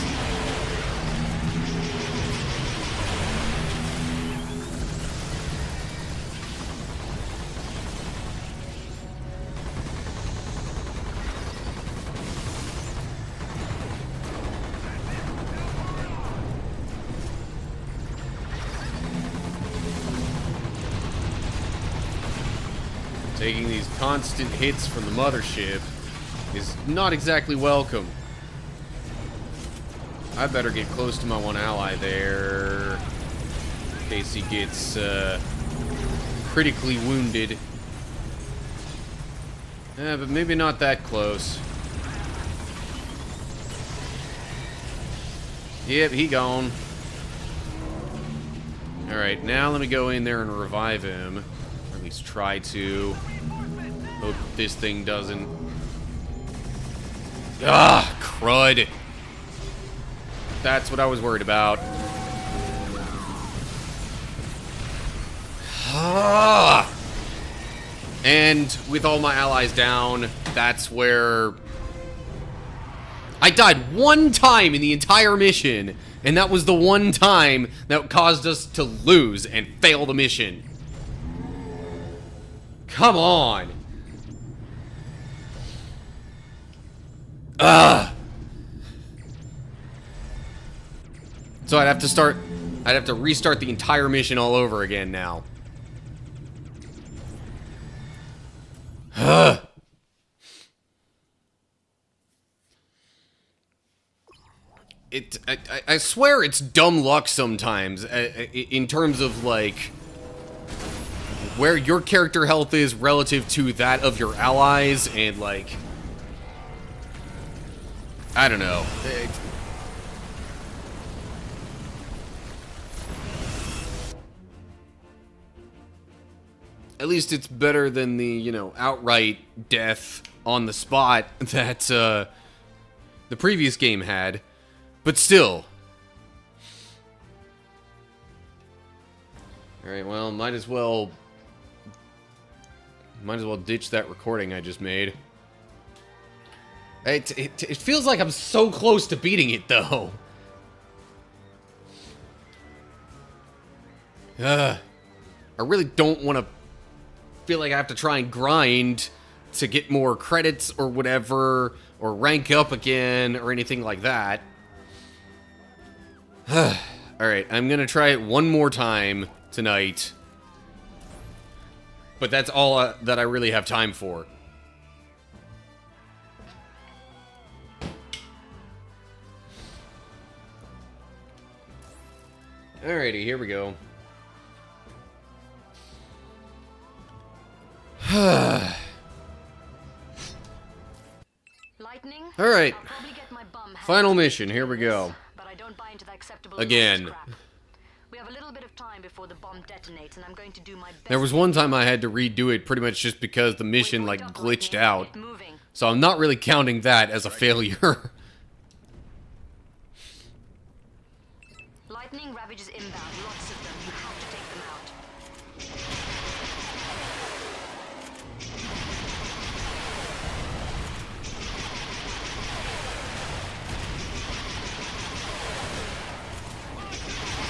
Taking these constant hits from the mothership is not exactly welcome. I better get close to my one ally there in case he gets critically wounded. But maybe not that close. Yep, he gone. Alright, now let me go in there and revive him. Or at least try to. Hope this thing doesn't. Ah, crud. That's what I was worried about. Ah! And with all my allies down, that's where I died one time in the entire mission, and that was the one time that caused us to lose and fail the mission. Come on. Ugh. So I'd have to restart the entire mission all over again now. Ugh. I swear it's dumb luck sometimes, in terms of, like, where your character health is relative to that of your allies, and, like, I don't know. At least it's better than the, you know, outright death on the spot that the previous game had. But still. Alright, well, might as well ditch that recording I just made. It feels like I'm so close to beating it, though. I really don't want to feel like I have to try and grind to get more credits or whatever, or rank up again, or anything like that. Alright, I'm gonna try it one more time tonight. But that's all that I really have time for. Alrighty, here we go. Lightning? Alright. I'll probably get my bum Final handed mission, here we go. But I don't buy into the acceptable Again. crap. We have a little bit of time before the bomb detonates, and I'm going to do my best. There was one time I had to redo it pretty much just because the mission, like, glitched out. So I'm not really counting that as a failure. Lightning ravages inbound. Lots of them. You have to take them out.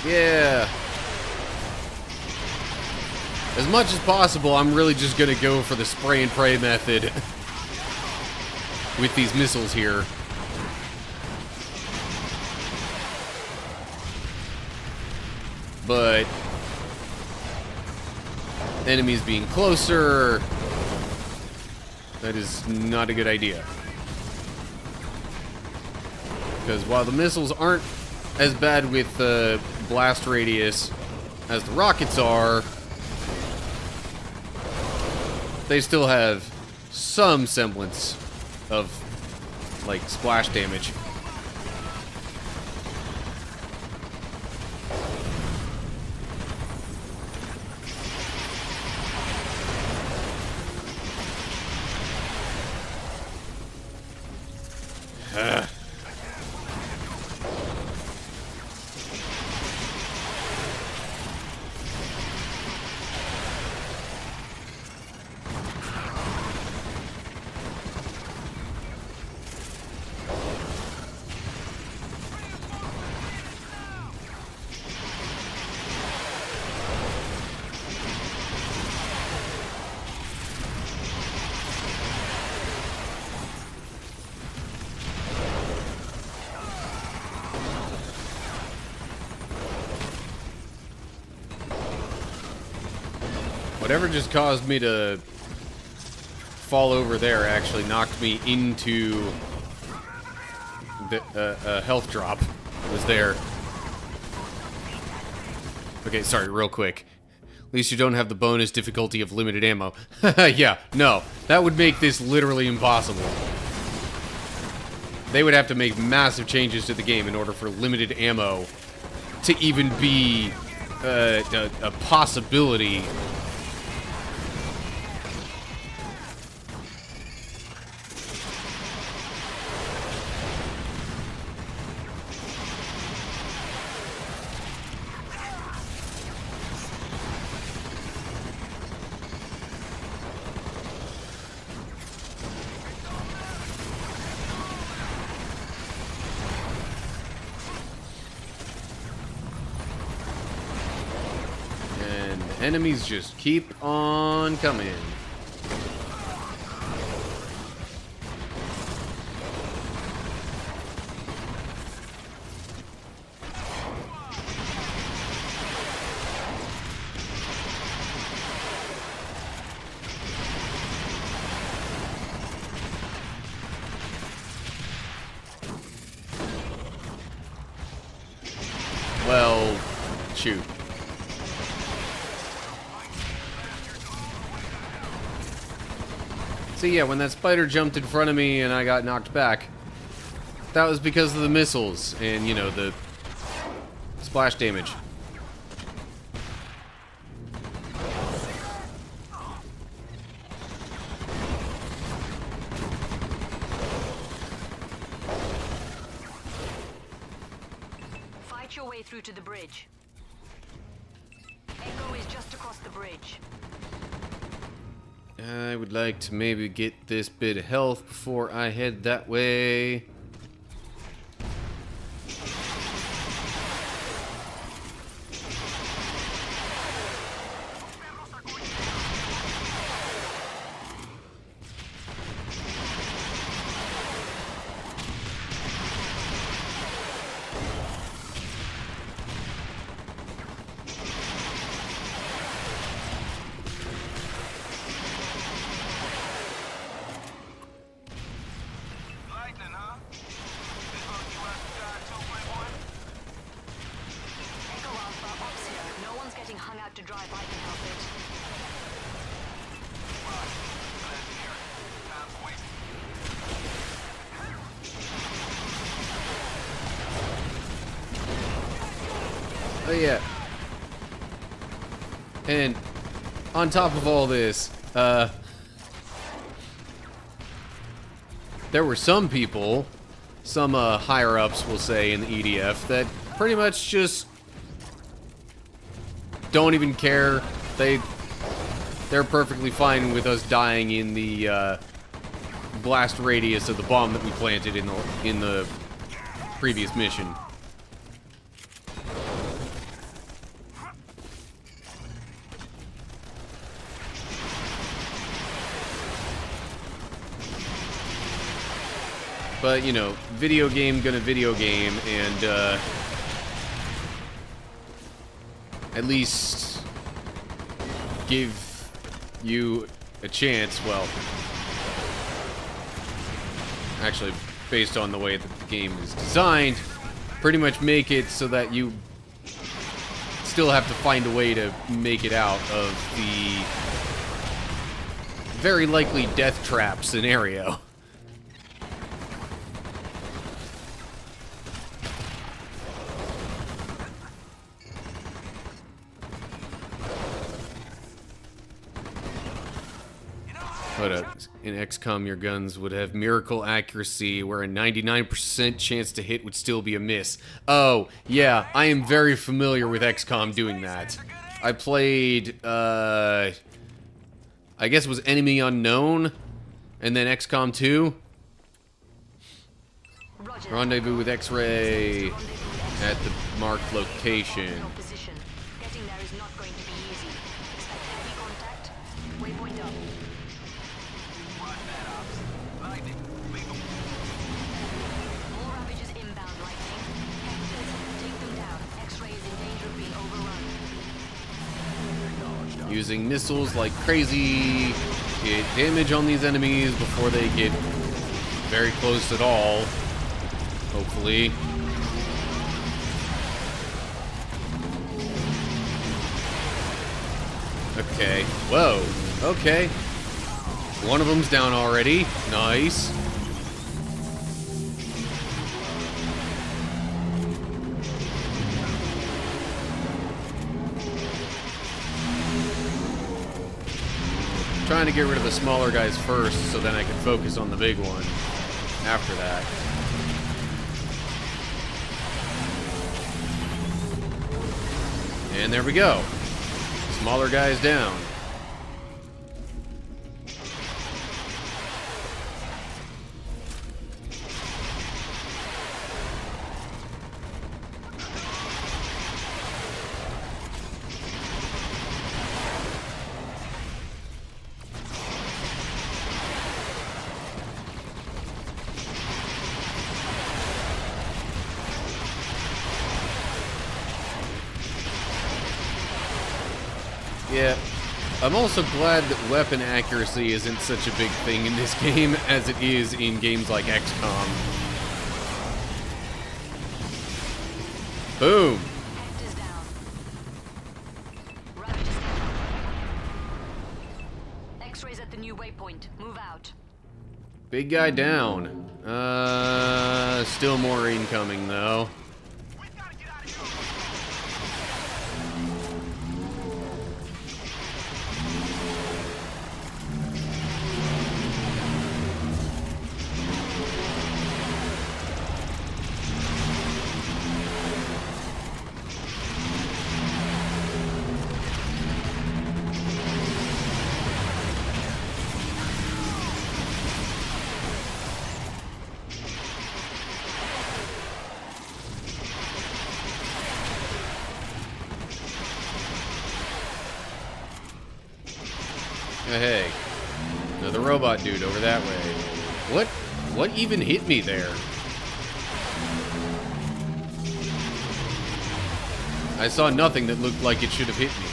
Yeah. As much as possible, I'm really just gonna go for the spray and pray method with these missiles here. But enemies being closer, that is not a good idea. Because while the missiles aren't as bad with the blast radius as the rockets are, they still have some semblance of, like, splash damage. Whatever just caused me to fall over there actually knocked me into the health drop was there. Okay, sorry, real quick. At least you don't have the bonus difficulty of limited ammo. Yeah, no. That would make this literally impossible. They would have to make massive changes to the game in order for limited ammo to even be a possibility. Enemies just keep on coming. Well, shoot. See, yeah, when that spider jumped in front of me and I got knocked back, that was because of the missiles and, you know, the splash damage. Fight your way through to the bridge. Echo is just across the bridge. I would like to maybe get this bit of health before I head that way. To drive, I can help it. Oh yeah. And on top of all this, there were some people, some higher ups we'll say in the EDF, that pretty much just don't even care. They're perfectly fine with us dying in the blast radius of the bomb that we planted in the previous mission. But, you know, video game gonna video game, and, at least give you a chance, well, actually, based on the way that the game is designed, pretty much make it so that you still have to find a way to make it out of the very likely death trap scenario. But in XCOM, your guns would have miracle accuracy, where a 99% chance to hit would still be a miss. Oh, yeah, I am very familiar with XCOM doing that. I played, I guess it was Enemy Unknown, and then XCOM 2. Rendezvous with X-Ray at the marked location. Getting there is not going to be easy. Expect heavy contact. Waypoint up. Watch that, Ops. Lightning. Lethal. More Ravages inbound, Lightning. Hectors, take them down. X-Ray is in danger of being overrun. Using missiles like crazy, get damage on these enemies before they get very close at all. Hopefully. Okay. Whoa. Okay. One of them's down already. Nice. Trying to get rid of the smaller guys first, so then I can focus on the big one after that. And there we go. Smaller guys down. Yeah, I'm also glad that weapon accuracy isn't such a big thing in this game as it is in games like XCOM. Boom! Hector's down. Ravages down. X-Ray's at the new waypoint. Move out. Big guy down. Still more incoming though. Hey, another robot dude over that way. What even hit me there? I saw nothing that looked like it should have hit me.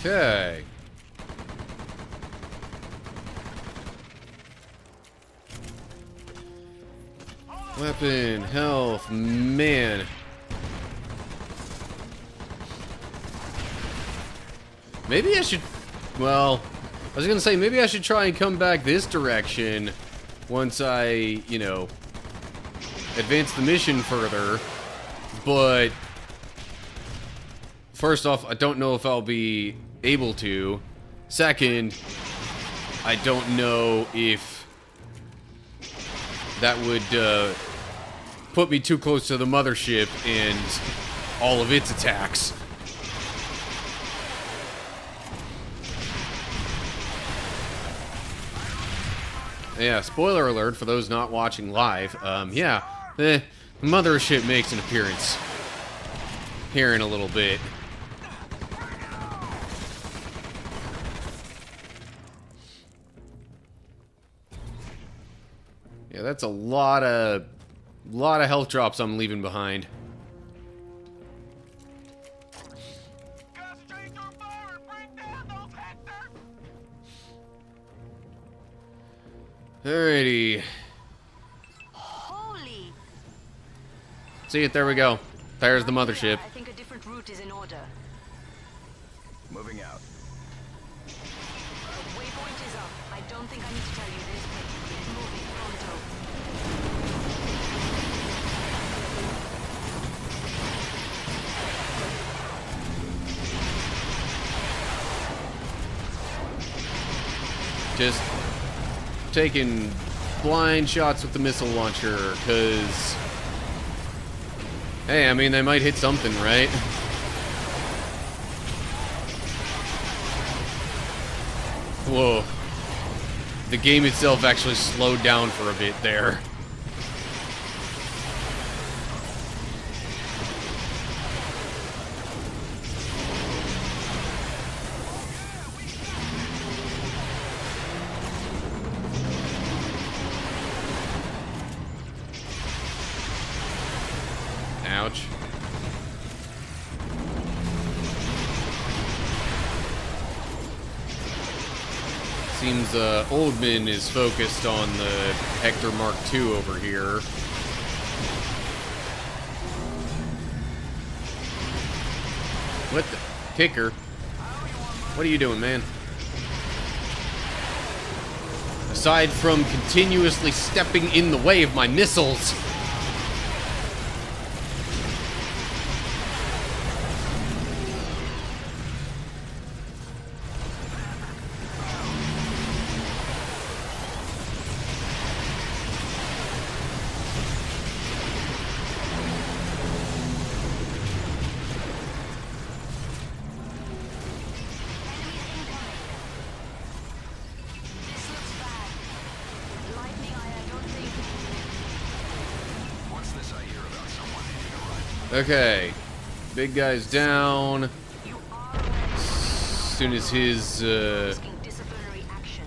Okay. Weapon, health, man. Maybe I should, well, I was gonna say maybe I should try and come back this direction once I, you know, advance the mission further, but first off, I don't know if I'll be able to. Second, I don't know if that would put me too close to the mothership and all of its attacks. Yeah, spoiler alert for those not watching live. Yeah, the mothership makes an appearance here in a little bit. Yeah, that's a lot of health drops I'm leaving behind. Alrighty. Holy! See it, there we go. There's the mothership. I think a different route is in order. Moving out. Waypoint is up. I don't think I need to tell you this, but keep moving pronto. Just taking blind shots with the missile launcher, because, hey, I mean, they might hit something, right? Whoa. The game itself actually slowed down for a bit there. Ouch. Seems Oldman is focused on the Hector Mark II over here. What the? Kicker? What are you doing, man? Aside from continuously stepping in the way of my missiles. This looks bad. Lightning, I don't think. What's this I hear about someone hitting a rifle? Okay. Big guy's down. You are aware As soon as his, risking disciplinary action,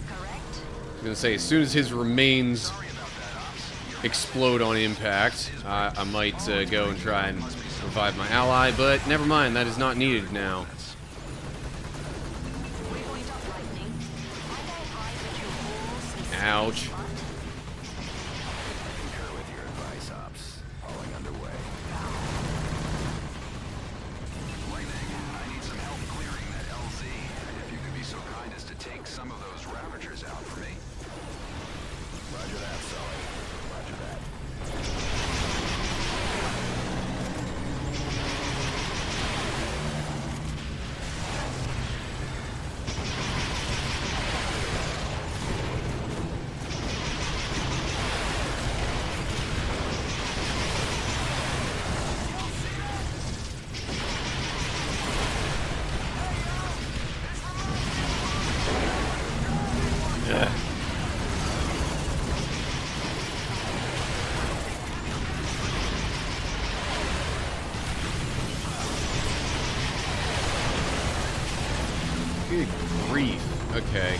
correct? I was gonna say, as soon as his remains explode on impact, I might go and try and revive my ally, but never mind, that is not needed now. Waypoint up, Lightning. Might I advise that you hold some Ouch. space, but Concur with your advice, Ops. Hauling underway. Lightning, I need some help clearing that LZ. If you could be so kind as to take some of those Ravagers out for me. Roger that, Sully. Roger that. Ugh. Good grief. Okay.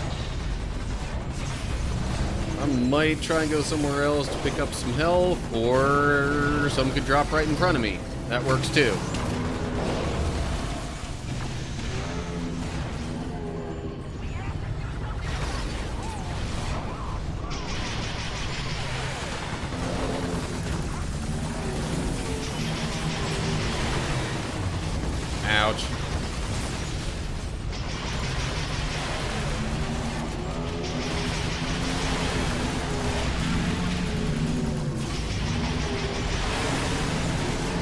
I might try and go somewhere else to pick up some health, or some could drop right in front of me. That works too. Ouch.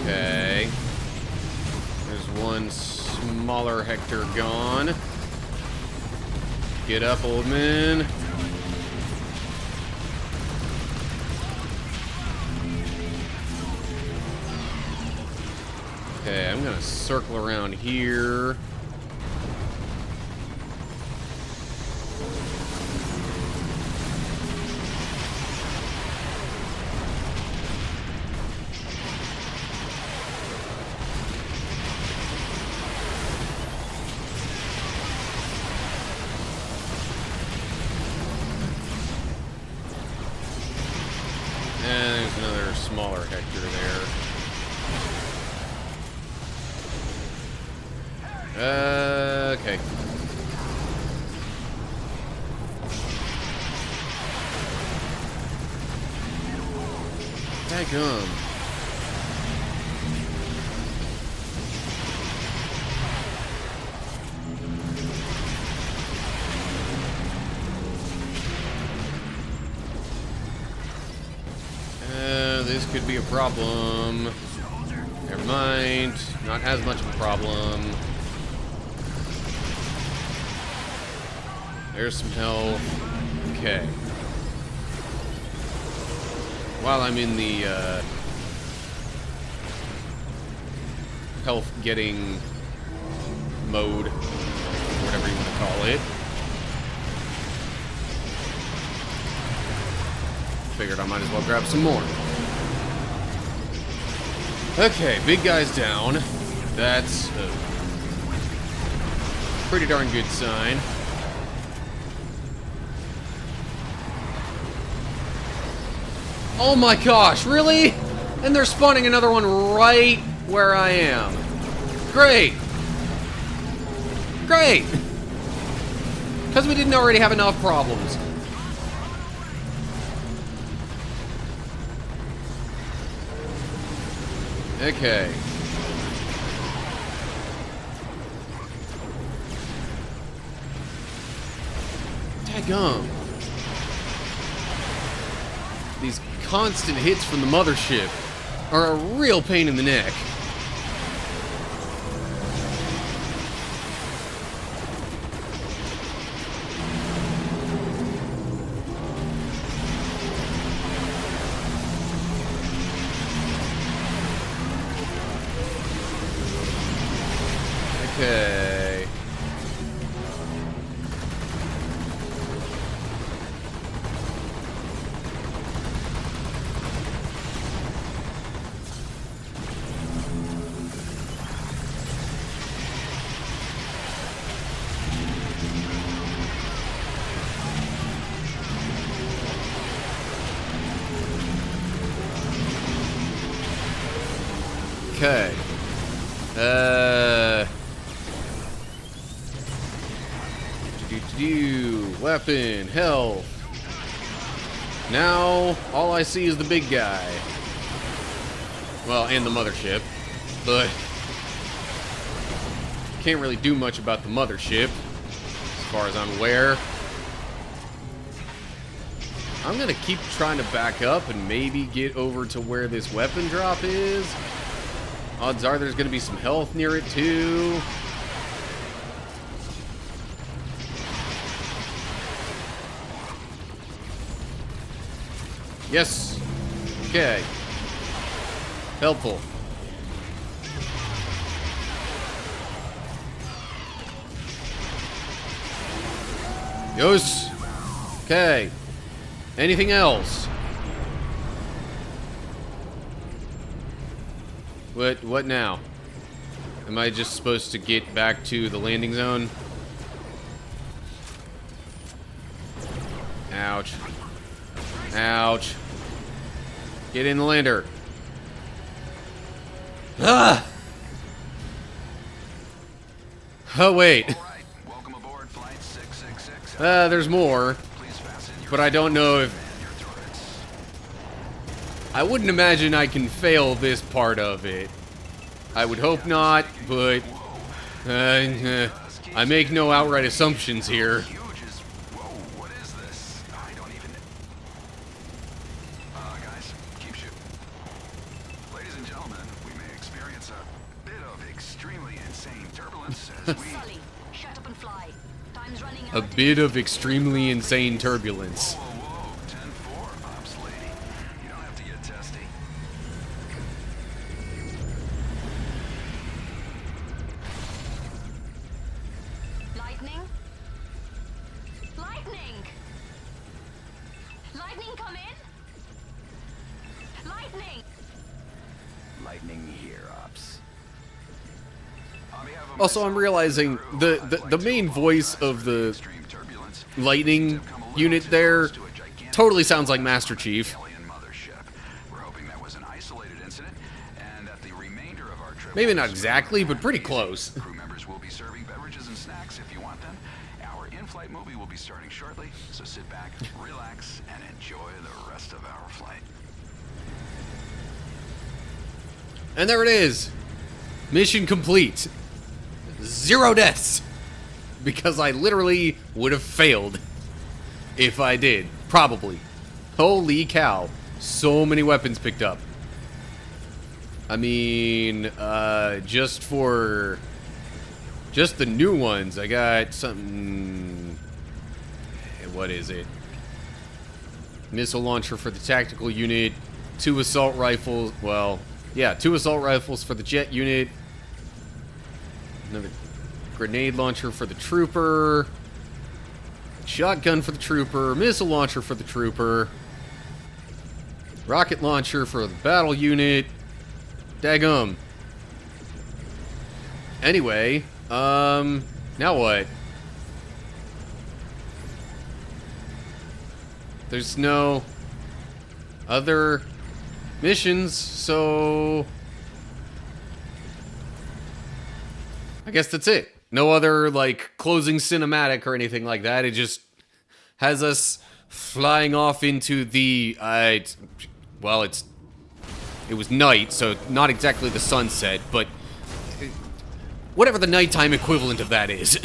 Okay. There's one smaller Hector gone. Get up, old man. Okay, I'm gonna circle around here. Okay. Daggum. This could be a problem. Never mind. Not as much of a problem. There's some health. Okay. While I'm in the health getting mode, whatever you want to call it, figured I might as well grab some more. Okay, big guy's down. That's a pretty darn good sign. Oh my gosh, really? And they're spawning another one right where I am. Great. Great. Because we didn't already have enough problems. Okay. Daggum. These constant hits from the mothership are a real pain in the neck. Okay. Okay. Weapon, health. Now, all I see is the big guy. Well, and the mothership. But can't really do much about the mothership, as far as I'm aware. I'm gonna keep trying to back up and maybe get over to where this weapon drop is. Odds are there's gonna be some health near it too. Yes. Okay. Helpful. Yes. Okay. Anything else? What now? Am I just supposed to get back to the landing zone? Ouch. Ouch. Get in the lander. Ah! Oh, wait. Welcome aboard flight 666. There's more. But I don't know if... I wouldn't imagine I can fail this part of it. I would hope not, but... I make no outright assumptions here. Sully, shut up and fly. Time's running out. A bit of extremely insane turbulence. Whoa, 10-4, ops lady. You don't have to get testy. Lightning? Lightning! Lightning, come in! Lightning! Lightning here, ops. Also, I'm realizing the main voice of the lightning unit there totally sounds like Master Chief. Maybe not exactly, but pretty close. Crew members servers will be serving beverages and snacks if you want them. Our in-flight movie will be starting shortly, so sit back, relax, and enjoy the rest of our flight. And there it is. Mission complete. 0 deaths. Because I literally would have failed if I did. Probably. Holy cow. So many weapons picked up. I mean, just the new ones, I got something. What is it? Missile launcher for the tactical unit, 2 assault rifles. Well, yeah, 2 assault rifles for the jet unit. Another grenade launcher for the trooper. Shotgun for the trooper. Missile launcher for the trooper. Rocket launcher for the battle unit. Daggum. Anyway, now what? There's no other missions, so I guess that's it. No other, like, closing cinematic or anything like that. It just has us flying off into the, well, it was night, so not exactly the sunset, but whatever the nighttime equivalent of that is.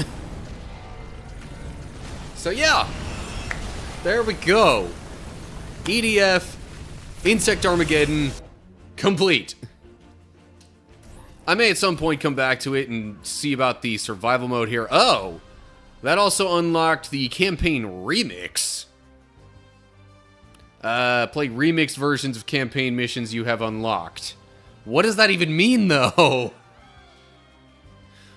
So yeah, there we go. EDF, Insect Armageddon, complete. I may at some point come back to it and see about the survival mode here. Oh, that also unlocked the campaign remix. Play remixed versions of campaign missions you have unlocked. What does that even mean, though?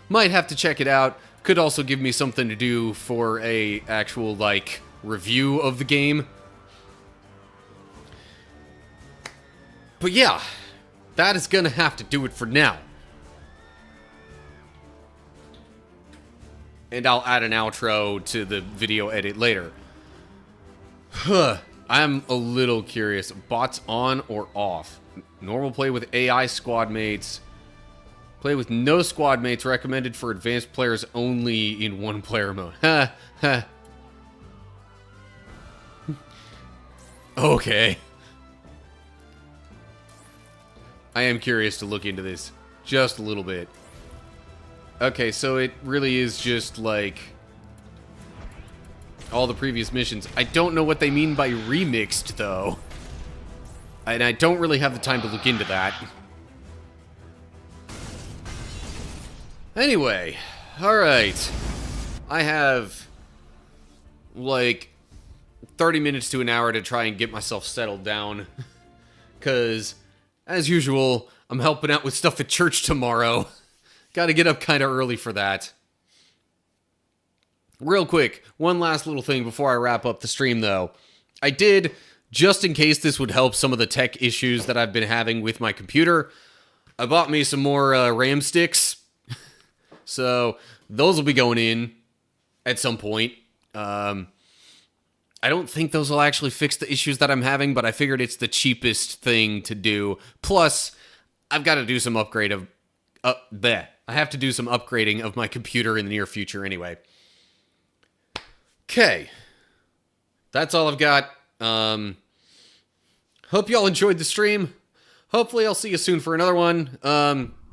Might have to check it out. Could also give me something to do for a actual, like, review of the game. But yeah, that is gonna have to do it for now. And I'll add an outro to the video edit later. I'm a little curious. Bots on or off? Normal play with AI squad mates. Play with no squad mates. Recommended for advanced players only in 1-player mode. Ha ha. Okay. I am curious to look into this just a little bit. Okay, so it really is just like all the previous missions. I don't know what they mean by remixed, though. And I don't really have the time to look into that. Anyway, alright. I have like 30 minutes to an hour to try and get myself settled down. Because, as usual, I'm helping out with stuff at church tomorrow. Gotta get up kind of early for that. Real quick, one last little thing before I wrap up the stream, though. I did, just in case this would help some of the tech issues that I've been having with my computer, I bought me some more RAM sticks. So, those will be going in at some point. I don't think those will actually fix the issues that I'm having, but I figured it's the cheapest thing to do. Plus, I've got to do some upgrade of... I have to do some upgrading of my computer in the near future anyway. Okay. That's all I've got. Hope y'all enjoyed the stream. Hopefully I'll see you soon for another one.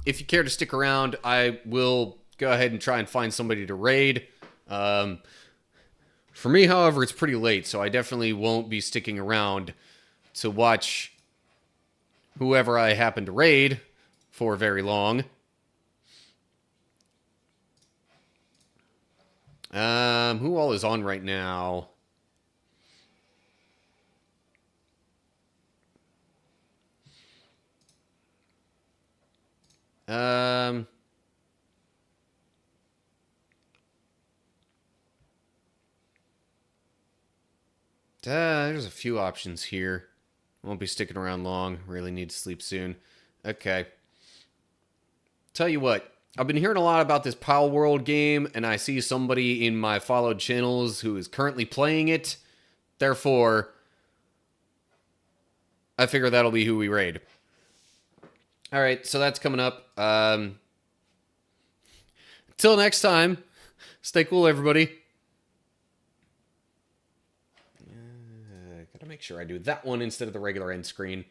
If you care to stick around, I will go ahead and try and find somebody to raid. For me, however, it's pretty late, so I definitely won't be sticking around to watch whoever I happen to raid for very long. Who all is on right now? There's a few options here. Won't be sticking around long. Really need to sleep soon. Okay. Tell you what. I've been hearing a lot about this Pal World game, and I see somebody in my followed channels who is currently playing it. Therefore, I figure that'll be who we raid. Alright, so that's coming up. till next time, stay cool, everybody. Gotta make sure I do that one instead of the regular end screen.